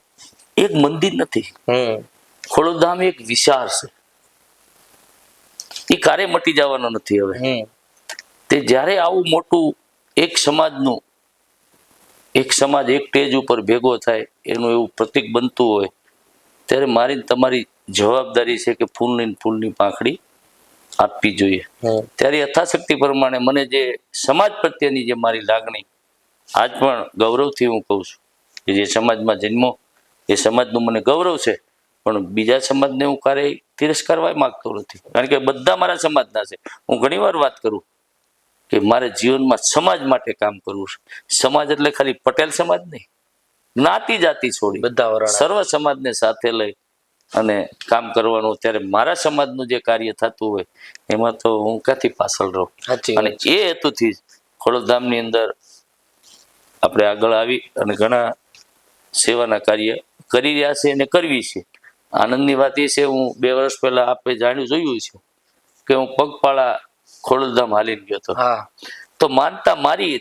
એક મંદિર નથી, ખોડલધામ એક વિચાર છે. એ કાર્ય મટી જવાનો નથી. હવે તે જ્યારે આવું મોટું એક સમાજનું એક સમાજ એક સ્ટેજ ઉપર ભેગો થાય એનું એવું પ્રતીક બનતું હોય ત્યારે મારી તમારી જવાબદારી છે કે ફૂલની પાંખડી આપવી જોઈએ. ત્યારે યથાશક્તિ પ્રમાણે મને જે સમાજ પ્રત્યેની જે મારી લાગણી આજ પણ ગૌરવથી હું કહું છું કે જે સમાજમાં જન્મો એ સમાજનું મને ગૌરવ છે, પણ બીજા સમાજને હું ક્યારેય તિરસ્કારવા માંગતો નથી, કારણ કે બધા મારા સમાજના છે. હું ઘણીવાર વાત કરું કે મારે જીવનમાં સમાજ માટે કામ કરવું છે. સમાજ એટલે ખાલી પટેલ સમાજ નહીં, જ્ઞાતિ જાતિ છોડી બધા સર્વ સમાજને સાથે લઈ અને કામ કરવાનું. ત્યારે મારા સમાજનું જે કાર્ય થતું હોય એમાં તો હું ક્યાંથી પાછળ રહું. અને એ હેતુથી ખોડલધામની અંદર આપણે આગળ આવી અને ઘણા સેવાના કાર્ય કરી રહ્યા છે અને કરવી છે. આનંદની વાત એ છે, હું 2 વર્ષ પહેલા આપણે જોયું છે કે હું પગપાળા ખોડલધામ હાલીને ગયો હતો. તો માનતા મારી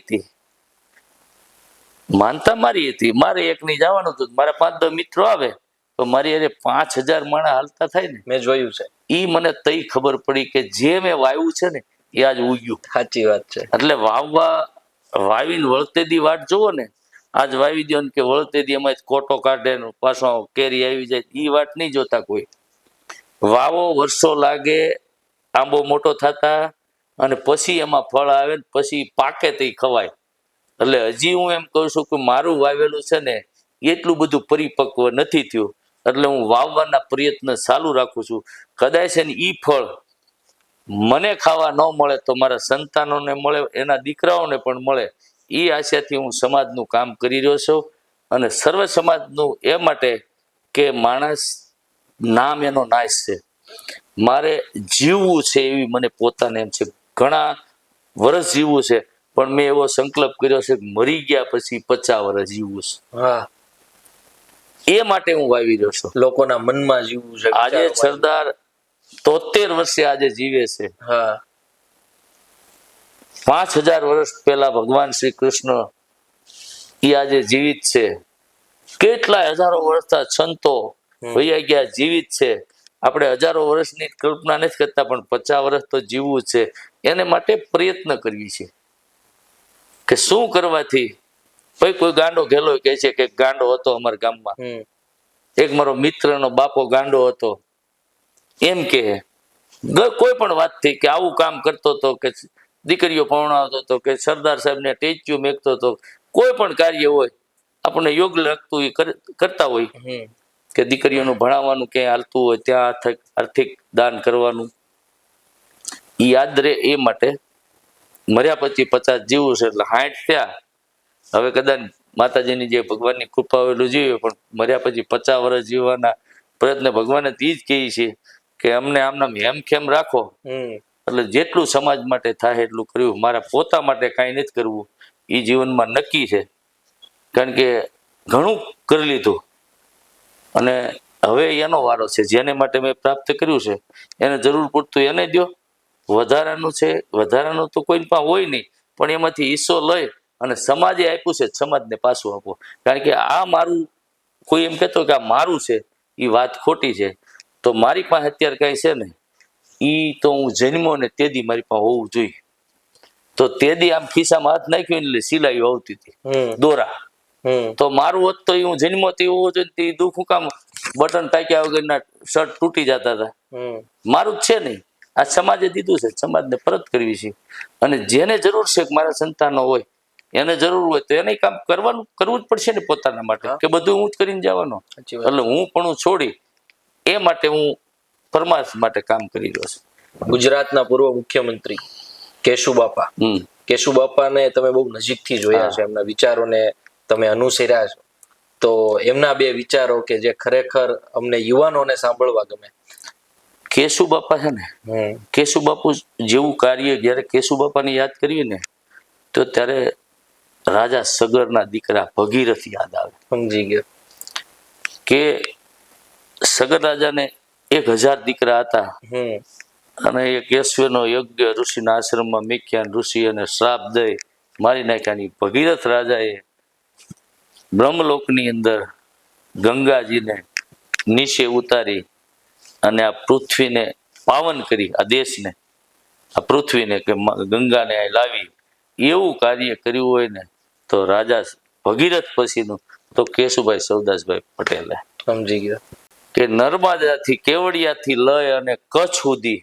હતી, મારે એક નહીં જવાનું હતું. મારા 5-10 મિત્રો આવે તો મારી અરે 5000 માણસ હાલતા થાય ને, મેં જોયું છે. એ મને તઈ ખબર પડી કે જે મેં વાવ્યું છે ને એ આજ ઉગ્યું. સાચી વાત છે. એટલે વાવીને વળતે દી વાટ જોવો ને, આજ વાવી દો ને કે વળતે દી એમાં કોટો કાઢે ને પાછો કેરી આવી જાય, એ વાત નહીં જોતા કોઈ. વાવો, વર્ષો લાગે આંબો મોટો થતા અને પછી એમાં ફળ આવે ને પછી પાકે તે ખવાય. એટલે હજી હું એમ કહું છું કે મારું વાવેલું છે ને એટલું બધું પરિપક્વ નથી થયું, એટલે હું વાવવાના પ્રયત્ન ચાલુ રાખું છું. કદાચ છે ને ઈ ફળ મને ખાવા ન મળે તો મારા સંતાનોને મળે, એના દીકરાઓને પણ મળે, એ આશાથી હું સમાજનું કામ કરી રહ્યો છું. અને સર્વ સમાજનું એ માટે કે માણસ નામ એનો નાશ છે, મારે જીવવું છે એવી મને પોતાને એમ છે. ઘણા વર્ષ જીવવું છે, પણ મેં એવો સંકલ્પ કર્યો છે કે મરી ગયા પછી 50 વર્ષ જીવવું છે. એ માટે હું વાવી રહ્યો છું. લોકોના મનમાં જીવવું છે. આજે સરદાર 73 વર્ષે આજે જીવે છે. 5000 વર્ષ પહેલા ભગવાન શ્રી કૃષ્ણ એ આજે જીવિત છે. કેટલા હજારો વર્ષના સંતો વૈયા ગયા જીવિત છે. આપણે હજારો વર્ષની કલ્પના નથી કરતા, પણ 50 વર્ષ તો જીવવું છે. એને માટે પ્રયત્ન કરવી છે કે શું કરવાથી. ભાઈ કોઈ ગાંડો ઘેલો કહે છે કે ગાંડો હતો અમારા ગામમાં, એક મારો મિત્રનો બાપો ગાંડો હતો, એમ કે કોઈ પણ વાત થઈ કે આવું કામ કરતો હતો, કે દીકરીઓ પરણાવતો હતો, કે સરદાર સાહેબને ટેચ્યુ મેકતો હતો, કોઈ પણ કાર્ય હોય આપણને યોગ લાગતું એ કરતા હોય, કે દીકરીઓનું ભણાવવાનું ક્યાંય હાલતું હોય ત્યાં આર્થિક દાન કરવાનું, એ યાદ રહે. એ માટે મર્યા પછી 50 જીવવું છે, એટલે 60 થયા. હવે કદાચ માતાજીની જે ભગવાનની કૃપા એટલું જીવે, પણ મર્યા પછી 50 વર્ષ જીવવાના પ્રયત્ન ભગવાને એ જ કહે છે કે અમને આમનામ હેમખેમ રાખો. એટલે જેટલું સમાજ માટે થાય એટલું કર્યું. મારા પોતા માટે કાંઈ નથી કરવું એ જીવનમાં નક્કી છે, કારણ કે ઘણું કરી લીધું અને હવે એનો વારો છે. જેને માટે મેં પ્રાપ્ત કર્યું છે એને જરૂર પૂરતું એને દો. વધારાનું છે, વધારાનું તો કોઈ પાસે હોય નહીં, પણ એમાંથી હિસ્સો લઈ અને સમાજે આપ્યું છે સમાજને પાછું આપો. કારણ કે આ મારું, કોઈ એમ કહેતો કે આ મારું છે એ વાત ખોટી છે. તો મારી પાસે અત્યારે કાંઈ છે ને, એ તો હું જન્મો ને તે દી મારી પાસે હોવું જોઈએ. તો તે દી આમ ખિસ્સામાં હાથ નાખ્યો એટલે સિલાઈઓ આવતી હતી દોરા. તો મારું હોત તો હું જન્મો તે હોવો જોઈએ. તે દુઃખ કામ બટન ટાંક્યા વગરના શર્ટ તૂટી જતા હતા. મારું જ છે નહીં, આ સમાજે દીધું છે, સમાજને પરત કરવી છે. અને જેને જરૂર છે કે મારા સંતાનો હોય, એને જરૂર હોય તો એને કામ કરવું જ પડશે ને પોતાના માટે, કે બધું હું જ કરીને જવાનો. એટલે હું પણ છોડી એ માટે હું પરમાર્થ માટે કામ કરી રહ્યો છું. ગુજરાતના પૂર્વ મુખ્યમંત્રી કેશુબાપાને તમે બહુ નજીકથી જોયા છે, એમના વિચારોને તમે અનુસર્યા છો, તો એમના 2 વિચારો કે જે ખરેખર અમને યુવાનોને સાંભળવા ગમે. કેશુબાપા છે ને, કેશુબાપુ જેવું કાર્ય જ્યારે કેશુબાપાને યાદ કરીએ ને તો ત્યારે રાજા સગરના દીકરા ભગીરથ યાદ આવે. સમજી ગયો. કે સગર રાજાને 1000 દીકરા હતા અને એક યશ્વનો યજ્ઞ ઋષિના આશ્રમમાં મેખ્યાન ઋષિ અને શ્રાપ દઈ મારી નાખ્યાની ભગીરથ રાજાએ બ્રહ્મલોકની અંદર ગંગાજીને નીચે ઉતારી અને આ પૃથ્વીને પાવન કરી, આ દેશને, આ પૃથ્વીને કે ગંગાને અહીં લાવી, એવું કાર્ય કર્યું હોય ને તો રાજા ભગીરથ પછીનું તો કેશુભાઈ સવદાસભાઈ પટેલે. સમજી ગયો. કે નર્મદાથી કેવડિયાથી લઈ અને કચ્છ સુધી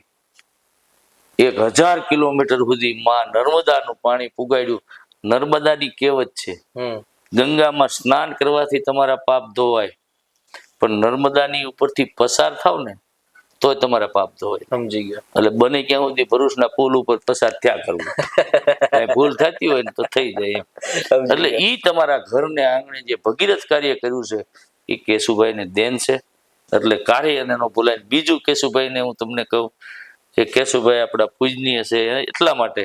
1000 કિલોમીટર સુધી માં નર્મદાનું પાણી પુગાડ્યું. નર્મદાની કહેવત છે, ગંગામાં સ્નાન કરવાથી તમારા પાપ ધોવાય, પણ નર્મદાની ઉપરથી પસાર થાવ ને તોય તમારા પાપ ધોવાય. સમજી ગયો. એટલે બને ક્યાં સુધી ભરૂચના પુલ ઉપર પસાર થયા કરવું, ભૂલ થતી હોય ને તો થઈ જાય એમ. એટલે ઈ તમારા ઘરને આંગણે જે ભગીરથ કાર્ય કર્યું છે એ કેશુભાઈને દેન છે. એટલે કાર્ય એને ન ભૂલાય. બીજું કેશુભાઈને હું તમને કહું કે કેશુભાઈ આપણા પૂજનીય છે એટલા માટે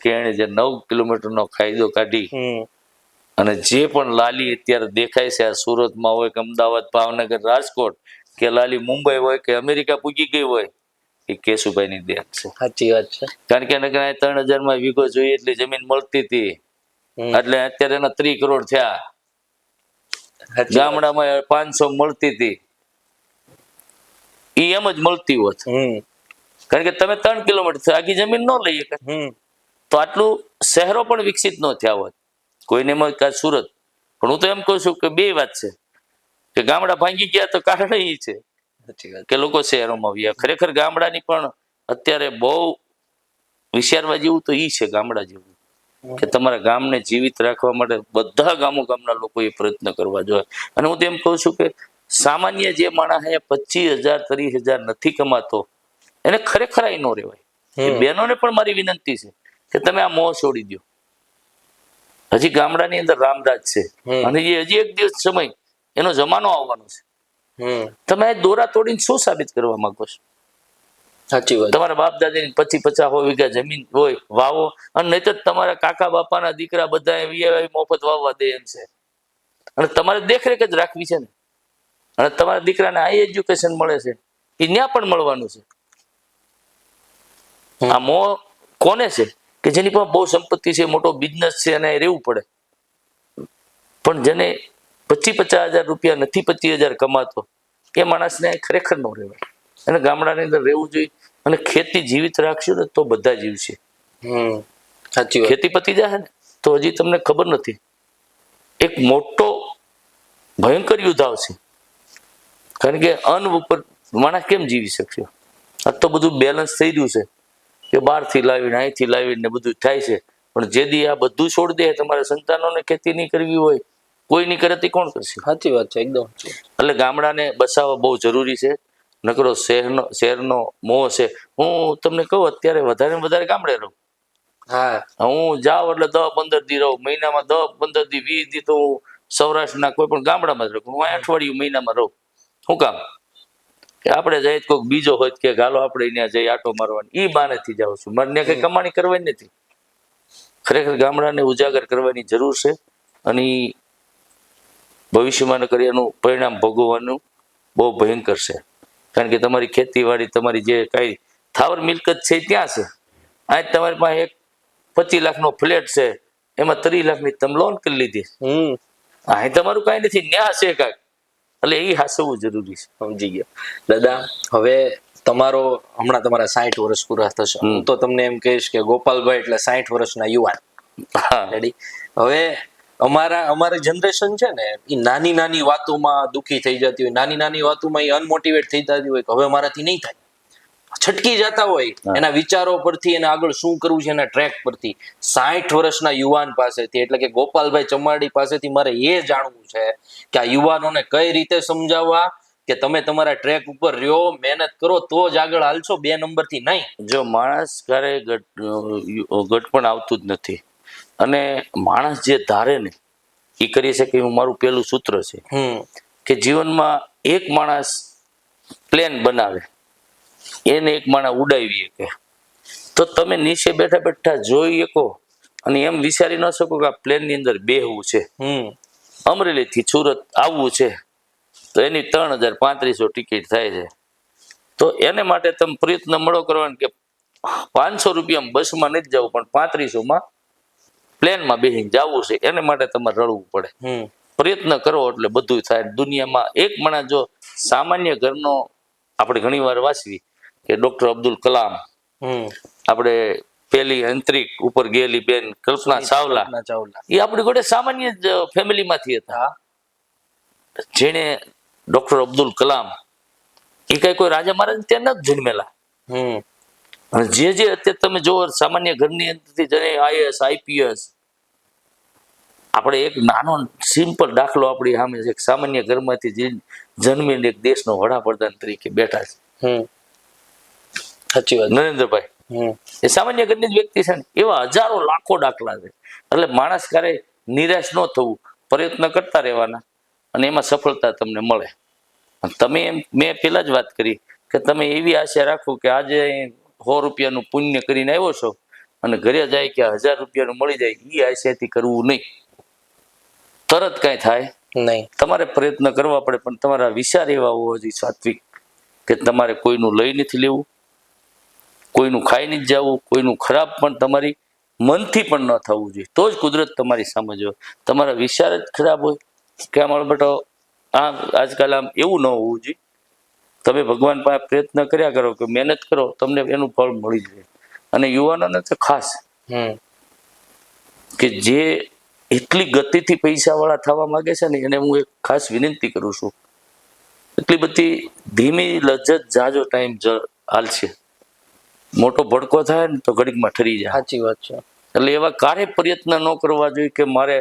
કે એને જે 9 કિલોમીટરનો કાયદો કાઢી અને જે પણ લાલી અત્યારે દેખાય છે, આ સુરતમાં હોય કે અમદાવાદ, ભાવનગર, રાજકોટ, કે લાલી મુંબઈ હોય કે અમેરિકા પૂગી ગઈ હોય, એ કેશુભાઈની દેન છે. સાચી વાત છે. કારણ કે એને 3000 માં વીઘો જોઈએ એટલી જમીન મળતી હતી, એટલે અત્યારે એના 30 કરોડ થયા. ગામડામાં 500 મળતી હતી, એ એમ જ મળતી હોત. કારણ કે તમે 3 કિલોમીટર આખી જમીન ન લઈ શકે તો આટલું શહેરો પણ વિકસિત ન થયા હોત. કોઈને સુરત, પણ હું તો એમ કહું છું કે બે વાત છે કે ગામડા ભાંગી ગયા તો કારણ એ છે કે લોકો શહેરોમાં આવ્યા. ખરેખર ગામડાની પણ અત્યારે બહુ વિચારવા જેવું તો ઈ છે, ગામડા જેવું કે તમારા ગામને જીવિત રાખવા માટે બધા ગામના લોકોએ પ્રયત્ન કરવા જોઈએ. અને હું તો એમ કહું છું કે સામાન્ય જે માણસ 25,000 30,000 નથી કમાતો એને ખરેખર અહીં ન રહેવાય. બહેનોને પણ મારી વિનંતી છે કે તમે આ મોહ છોડી દો. હજી ગામડાની અંદર રામરાજ છે અને હજી એક દિવસ સમય એનો જમાનો આવવાનો છે. તમે દોરા તોડીને શું સાબિત કરવા માંગો છો? સાચી વાત. તમારા બાપ દાદાની 25-50 વીઘા જમીન હોય, વાવો. અને નહીં તો તમારા કાકા બાપાના દીકરા બધા મફત વાવવા દે એમ છે. અને તમારે દેખરેખ જ રાખવી છે ને. અને તમારા દીકરાને હાઈ એજ્યુકેશન મળે છે, એ ત્યાં પણ મળવાનું છે. આ મોહ કોને છે? કે જેની પાસે બહુ સંપત્તિ છે, મોટો બિઝનેસ છે અને રહેવું પડે. પણ જેને 25-50 હજાર રૂપિયા નથી, 25,000 કમાતો, એ માણસને ખરેખર ન રહેવાય. અને ગામડાની અંદર રહેવું જોઈએ. અને ખેતી જીવિત રાખશું ને તો બધા જીવશે. સાચી વાત. ખેતી પતી જાય ને તો હજી તમને ખબર નથી, એક મોટો ભયંકર યુદ્ધ આવશે. કારણ કે અન્ન ઉપર માણસ કેમ જીવી શકશે? આ તો બધું બેલેન્સ થઈ રહ્યું છે કે બહારથી લાવીને અહીંથી લાવીને બધું થાય છે. પણ જે દી આ બધું છોડી દે, તમારા સંતાનોને ખેતી નહીં કરવી હોય, કોઈ નહીં કરે તે કોણ કરશે? સાચી વાત છે, એકદમ. એટલે ગામડાને બસાવવા બહુ જરૂરી છે. નકરો શહેરનો મોહ છે. હું તમને કહું, અત્યારે વધારે ને વધારે ગામડે રહું. હું જાઉં એટલે 10-15 દી રહું, મહિનામાં 10-15 દી 20 દી તો હું સૌરાષ્ટ્રના કોઈ પણ ગામડામાં જ રહું. હું અઠવાડિયું મહિનામાં રહું. શું કામ? કે આપણે જઈએ કોઈક બીજો હોય કે ગાલો આપણે ત્યાં જઈ આટો મારવાની, એ બાનેથી જાઉં છું. મારે કઈ કમાણી કરવાની નથી. ખરેખર ગામડાને ઉજાગર કરવાની જરૂર છે. અને ભવિષ્યમાં કરી એનું પરિણામ ભોગવવાનું બહુ ભયંકર છે. કારણ કે તમારી ખેતીવાડી, તમારી જે કઈ થાવર મિલકત છે ત્યાં છે. આજ તમારી પાસે એક 25 લાખનો ફ્લેટ છે, એમાં 30 લાખની તમે લોન કરી લીધી. અહીં તમારું કઈ નથી, ન્યા છે કાંઈક. એટલે એ હાસવવું જરૂરી છે. સમજી ગયા દાદા. હવે હમણાં તમારા 60 વર્ષ પૂરા થશે. હું તો તમને એમ કહીશ કે ગોપાલભાઈ એટલે 60 વર્ષના યુવાન. રેડી? હવે અમારી જનરેશન છે ને, એ નાની નાની વાતોમાં દુઃખી થઈ જતી હોય, નાની નાની વાતોમાં એ અનમોટિવેટ થઈ જતી હોય કે હવે મારાથી નહીં થાય, છટકી જતા હોય એના વિચારો પરથી, એને આગળ શું કરવું છે એના ટ્રેક પરથી. 60 વર્ષના યુવાન પાસેથી, એટલે કે ગોપાલભાઈ ચમાડી પાસેથી મારે એ જાણવું છે કે આ યુવાનોને કઈ રીતે સમજાવવા કે તમે તમારા ટ્રેક ઉપર રહ્યો, મહેનત કરો તો જ આગળ હાલશો, 2 નંબરથી નહીં. જો માણસ ક્યારે ગઢ પણ આવતું જ નથી. અને માણસ જે ધારે ને એ કરી શકે. હું મારું પેલું સૂત્ર છે કે જીવનમાં એક માણસ પ્લેન બનાવે, એને એક માણસ ઉડાવી શકે. તો તમે નીચે બેઠા બેઠા જોઈ શકો અને એમ વિચારી ન શકો કે આ પ્લેનની અંદર બેહવું છે, અમરેલીથી સુરત આવવું છે, તો એની 3,3500 ટિકિટ થાય છે. તો એને માટે તમે પ્રયત્ન મળો કરવાનો કે 500 રૂપિયામાં બસમાં નથી જવું, પણ 3500માં પ્લેનમાં બેસીને જવું છે. એને માટે તમારે રડવું પડે. પ્રયત્ન કરો એટલે બધું થાય. દુનિયામાં એક માણસ જો સામાન્ય ઘરનો, આપણે ઘણી વાર વાંચવી કે ડોક્ટર અબ્દુલ કલામ, આપણે પેલી અંતરિક્ષ ઉપર ગયેલી બેન કલ્પના ચાવલા, એ આપણી જોડે સામાન્ય જ ફેમિલીમાંથી હતા. જેને ડોક્ટર અબ્દુલ કલામ એ કઈ કોઈ રાજા મહારાજ ત્યાં નથી જન્મેલા. અને જે અત્યારે તમે જો સામાન્ય ઘરની અંદરથી જેને IAS IPS, આપણે એક નાનો સિમ્પલ દાખલો આપણી સામે છે. સામાન્ય ઘરમાંથી જન્મીને એક દેશનો વડાપ્રધાન તરીકે બેઠા છે. સાચી વાત. નરેન્દ્રભાઈ એ સામાન્ય ઘરની જ વ્યક્તિ છે ને. એવા હજારો લાખો દાખલા છે. એટલે માણસ ક્યારે નિરાશ ન થવું, પ્રયત્ન કરતા રહેવાના અને એમાં સફળતા તમને મળે. તમે એમ મેં પેલા જ વાત કરી કે તમે એવી આશા રાખો કે આજે 100 રૂપિયાનું પુણ્ય કરીને આવ્યો છો અને ઘરે જાય કે 1000 રૂપિયાનું મળી જાય, એ આશાથી કરવું નહીં. તરત કઈ થાય નહીં. તમારે પ્રયત્ન કરવા પડે. પણ તમારા વિચાર એવા હોવા જોઈએ સાત્વિક કે તમારે કોઈનું લઈ નથી લેવું, કોઈનું ખાઈ નથી જવું, કોઈનું ખરાબ પણ તમારી મનથી પણ ન થવું જોઈએ. તો જ કુદરત તમારી સામે જો. તમારા વિચાર જ ખરાબ હોય કે અમારો બેટો આમ આજકાલ આમ એવું ન હોવું જોઈએ. તમે ભગવાન પાસે પ્રયત્ન કર્યા કરો કે મહેનત કરો, તમને એનું ફળ મળી જાય. અને યુવાનોને તો ખાસ કે જે એટલી ગતિથી પૈસાવાળા થવા માંગે છે ને, એને હું એક ખાસ વિનંતી કરું છું. એટલી બધી ધીમી લજ્જત જાજો ટાઈમ હાલશે. મોટો ભડકો થાય ને તો ઘડીકમાં ઠરી જાય. સાચી વાત છે. એટલે એવા ક્યારે પ્રયત્ન ન કરવા જોઈએ કે મારે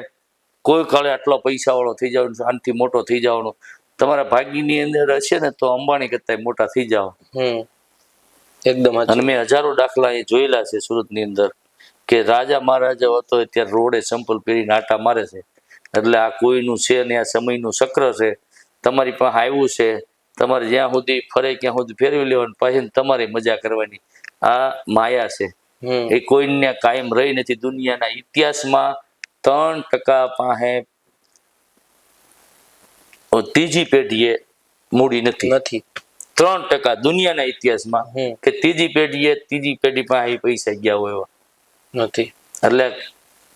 કોઈ કાળે આટલો પૈસાવાળો થઈ જવાનો, આનાથી મોટો થઈ જવાનો. તમારા ભાગ્યની અંદર હશે ને તો અંબાણી કરતા મોટા થઈ જાઓ. એકદમ. અને મેં હજારો દાખલા એ જોયેલા છે સુરતની અંદર કે રાજા મહારાજા હતો ત્યારે રોડે ચંપલ પહેરીને આટા મારે છે. એટલે આ કોઈનું છે ને, આ સમયનું ચક્ર છે. તમારી પાસે આવ્યું છે, તમારે જ્યાં સુધી ફરે ત્યાં સુધી ફેરવી લેવાનું, પાછી તમારે મજા કરવાની. આ માયા છે, એ કોઈને કાયમ રહી નથી. દુનિયાના ઇતિહાસમાં 3% પાસે ત્રીજી પેઢીએ મૂડી નથી. 3% દુનિયાના ઇતિહાસમાં કે ત્રીજી પેઢી પાસે પૈસા ગયા હોય એવા નથી. એટલે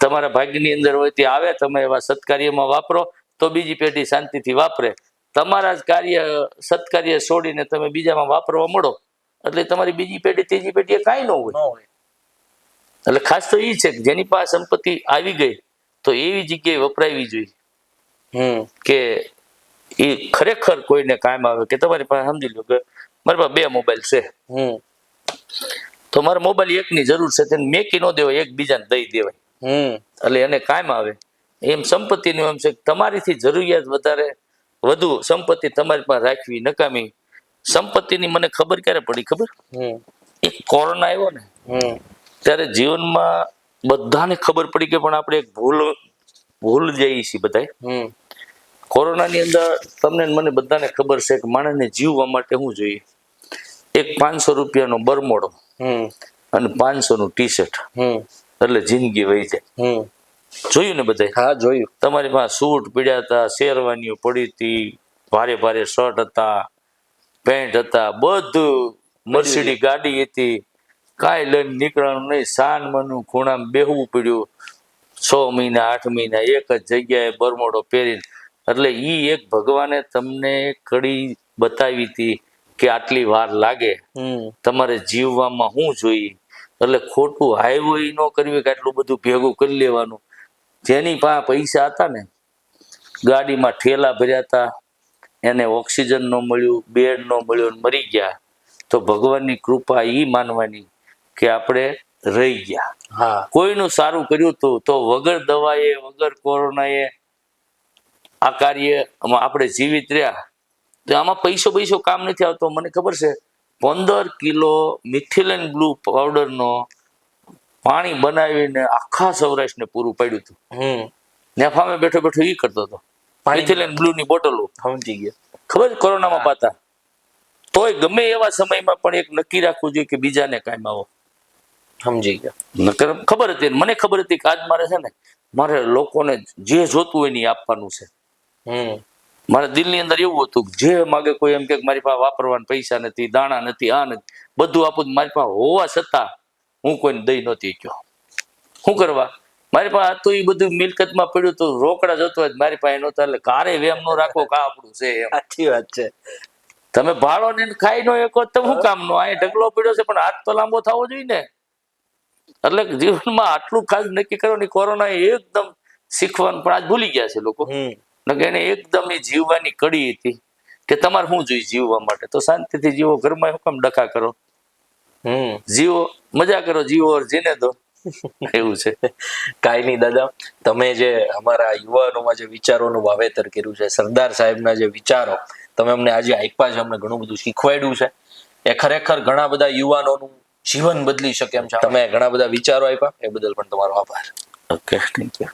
તમારા ભાગ્યની અંદર હોય તે આવે. તમે એવા સત્કાર્યમાં વાપરો તો બીજી પેઢી શાંતિથી વાપરે. તમારા જ કાર્ય સત્કાર્ય છોડીને તમે બીજામાં વાપરવા મળો એટલે તમારી બીજી પેઢી ત્રીજી પેઢી કાંઈ ન હોય. એટલે ખાસ તો એ છે કે જેની પાસે સંપત્તિ આવી ગઈ તો એવી જગ્યાએ વપરાવી જોઈએ કે એ ખરેખર કોઈને કામ આવે. કે તમારી પાસે સમજી લો કે મારી પાસે 2 મોબાઈલ છે, તો મારે મોબાઈલ એકની જરૂર છે, તેને મેકી ન દેવાય, એકબીજાને દઈ દેવાય. એટલે એને કામ આવે. એમ સંપત્તિનું એમ છે તમારીથી જરૂરિયાત વધુ સંપત્તિ તમારી પાસે રાખવી નકામી. સંપત્તિની મને ખબર ક્યારે પડી ખબર? એક કોરોના આવ્યો ને ત્યારે જીવનમાં બધાને ખબર પડી કે પણ આપણે એક ભૂલ જઈએ છીએ બધા. કોરોનાની અંદર તમને મને બધાને ખબર છે કે માણસને જીવવા માટે શું જોઈએ? એક 500 રૂપિયાનો બરમોડો અને 500નું ટી-શર્ટ, એટલે જિંદગી વહી જાય. જોયું ને બધા? હા, જોયું. તમારી પાસે સૂટ પીડ્યા હતા, શેરવાનીઓ પડી હતી, ભારે ભારે શર્ટ હતા, પેન્ટ હતા, બધું મર્સિડીઝ ગાડી હતી. કાંઈ લઈને નીકળવાનું નહીં. સાન મનું ખૂણામાં બેહવું પડ્યું 6 મહિના 8 મહિના એક જ જગ્યાએ બરમોડો પહેરીને. એટલે ઈ એક ભગવાને તમને કડી બતાવી હતી કે આટલી વાર લાગે, તમારે જીવવામાં શું જોઈએ. એટલે ખોટું હાઈવે ન કરવી કે આટલું બધું ભેગું કરી લેવાનું. જેની પાસે પૈસા હતા ને, ગાડીમાં ઠેલા ભર્યા હતા, એને ઓક્સિજન ન મળ્યું, બેડ ન મળ્યો, મરી ગયા. તો ભગવાનની કૃપા એ માનવાની કે આપણે રહી ગયા. કોઈનું સારું કર્યું હતું તો વગર દવાએ વગર કોરોનાએ આ કાર્ય આપણે જીવિત રહ્યા. તો આમાં પૈસો કામ નથી આવતો. મને ખબર છે 15 કિલો મિથિલિન બ્લુ પાવડરનો પાણી બનાવીને આખા સૌરાષ્ટ્રને પૂરું પાડ્યું હતું. ને ફામે બેઠો બેઠો ઈ કરતો હતો. મિથિલિન બ્લુ ની બોટલો સમજી ગયા. ખબર કોરોનામાં પાતા. તોય ગમે એવા સમયમાં પણ એક નક્કી રાખવું જોઈએ કે બીજાને કામ આવો. સમજી ગયા. નકર ખબર હતી, મને ખબર હતી કે આજ મારે છે ને, મારે લોકોને જે જોતું હોય ને આપવાનું છે. મારા દિલની અંદર એવું હતું કે જે માગે કોઈ એમ કે મારી પાસે વાપરવાના પૈસા નથી, દાણા નથી, આ નથી, બધું આપું. મારી પાસે હોવા છતાં હું કોઈને દઈ નહોતી ગયો. શું કરવા? મારી પાસે હતું એ બધું મિલકતમાં પડ્યું હતું, રોકડા જતો હોય મારી પાસે નહોતા. એટલે કારે વેમ ન રાખો કા આપણું છે એમ. સાચી વાત છે. તમે ભાડો ને ખાઈ નો એક તો શું કામ નો? અહીં ઢગલો પડ્યો છે પણ હાથ તો લાંબો થવો જોઈએ ને. એટલે જીવનમાં આટલું ખાસ નક્કી કરો ને. કોરોના એકદમ શીખવાનું પણ આજ ભૂલી ગયા છે લોકો. એને એકદમ એ જીવવાની કડી હતી કે તમારે શું જોઈએ જીવવા માટે, તો શાંતિથી જીવો, ઘરમાં શું કામ ડખા કરો, જીવો, મજા કરો, જીવો ઓર જીને દો. એવું છે. કાંઈ નહીં દાદા, તમે જે અમારા યુવાનોમાં જે વિચારોનું વાવેતર કર્યું છે, સરદાર સાહેબના જે વિચારો તમે અમને આજે આપ્યા છે, અમને ઘણું બધું શીખવાડ્યું છે. એ ખરેખર ઘણા બધા યુવાનોનું જીવન બદલી શકે એમ છે. તમે ઘણા બધા વિચારો આપ્યા એ બદલ પણ તમારો આભાર. Okay, thank you.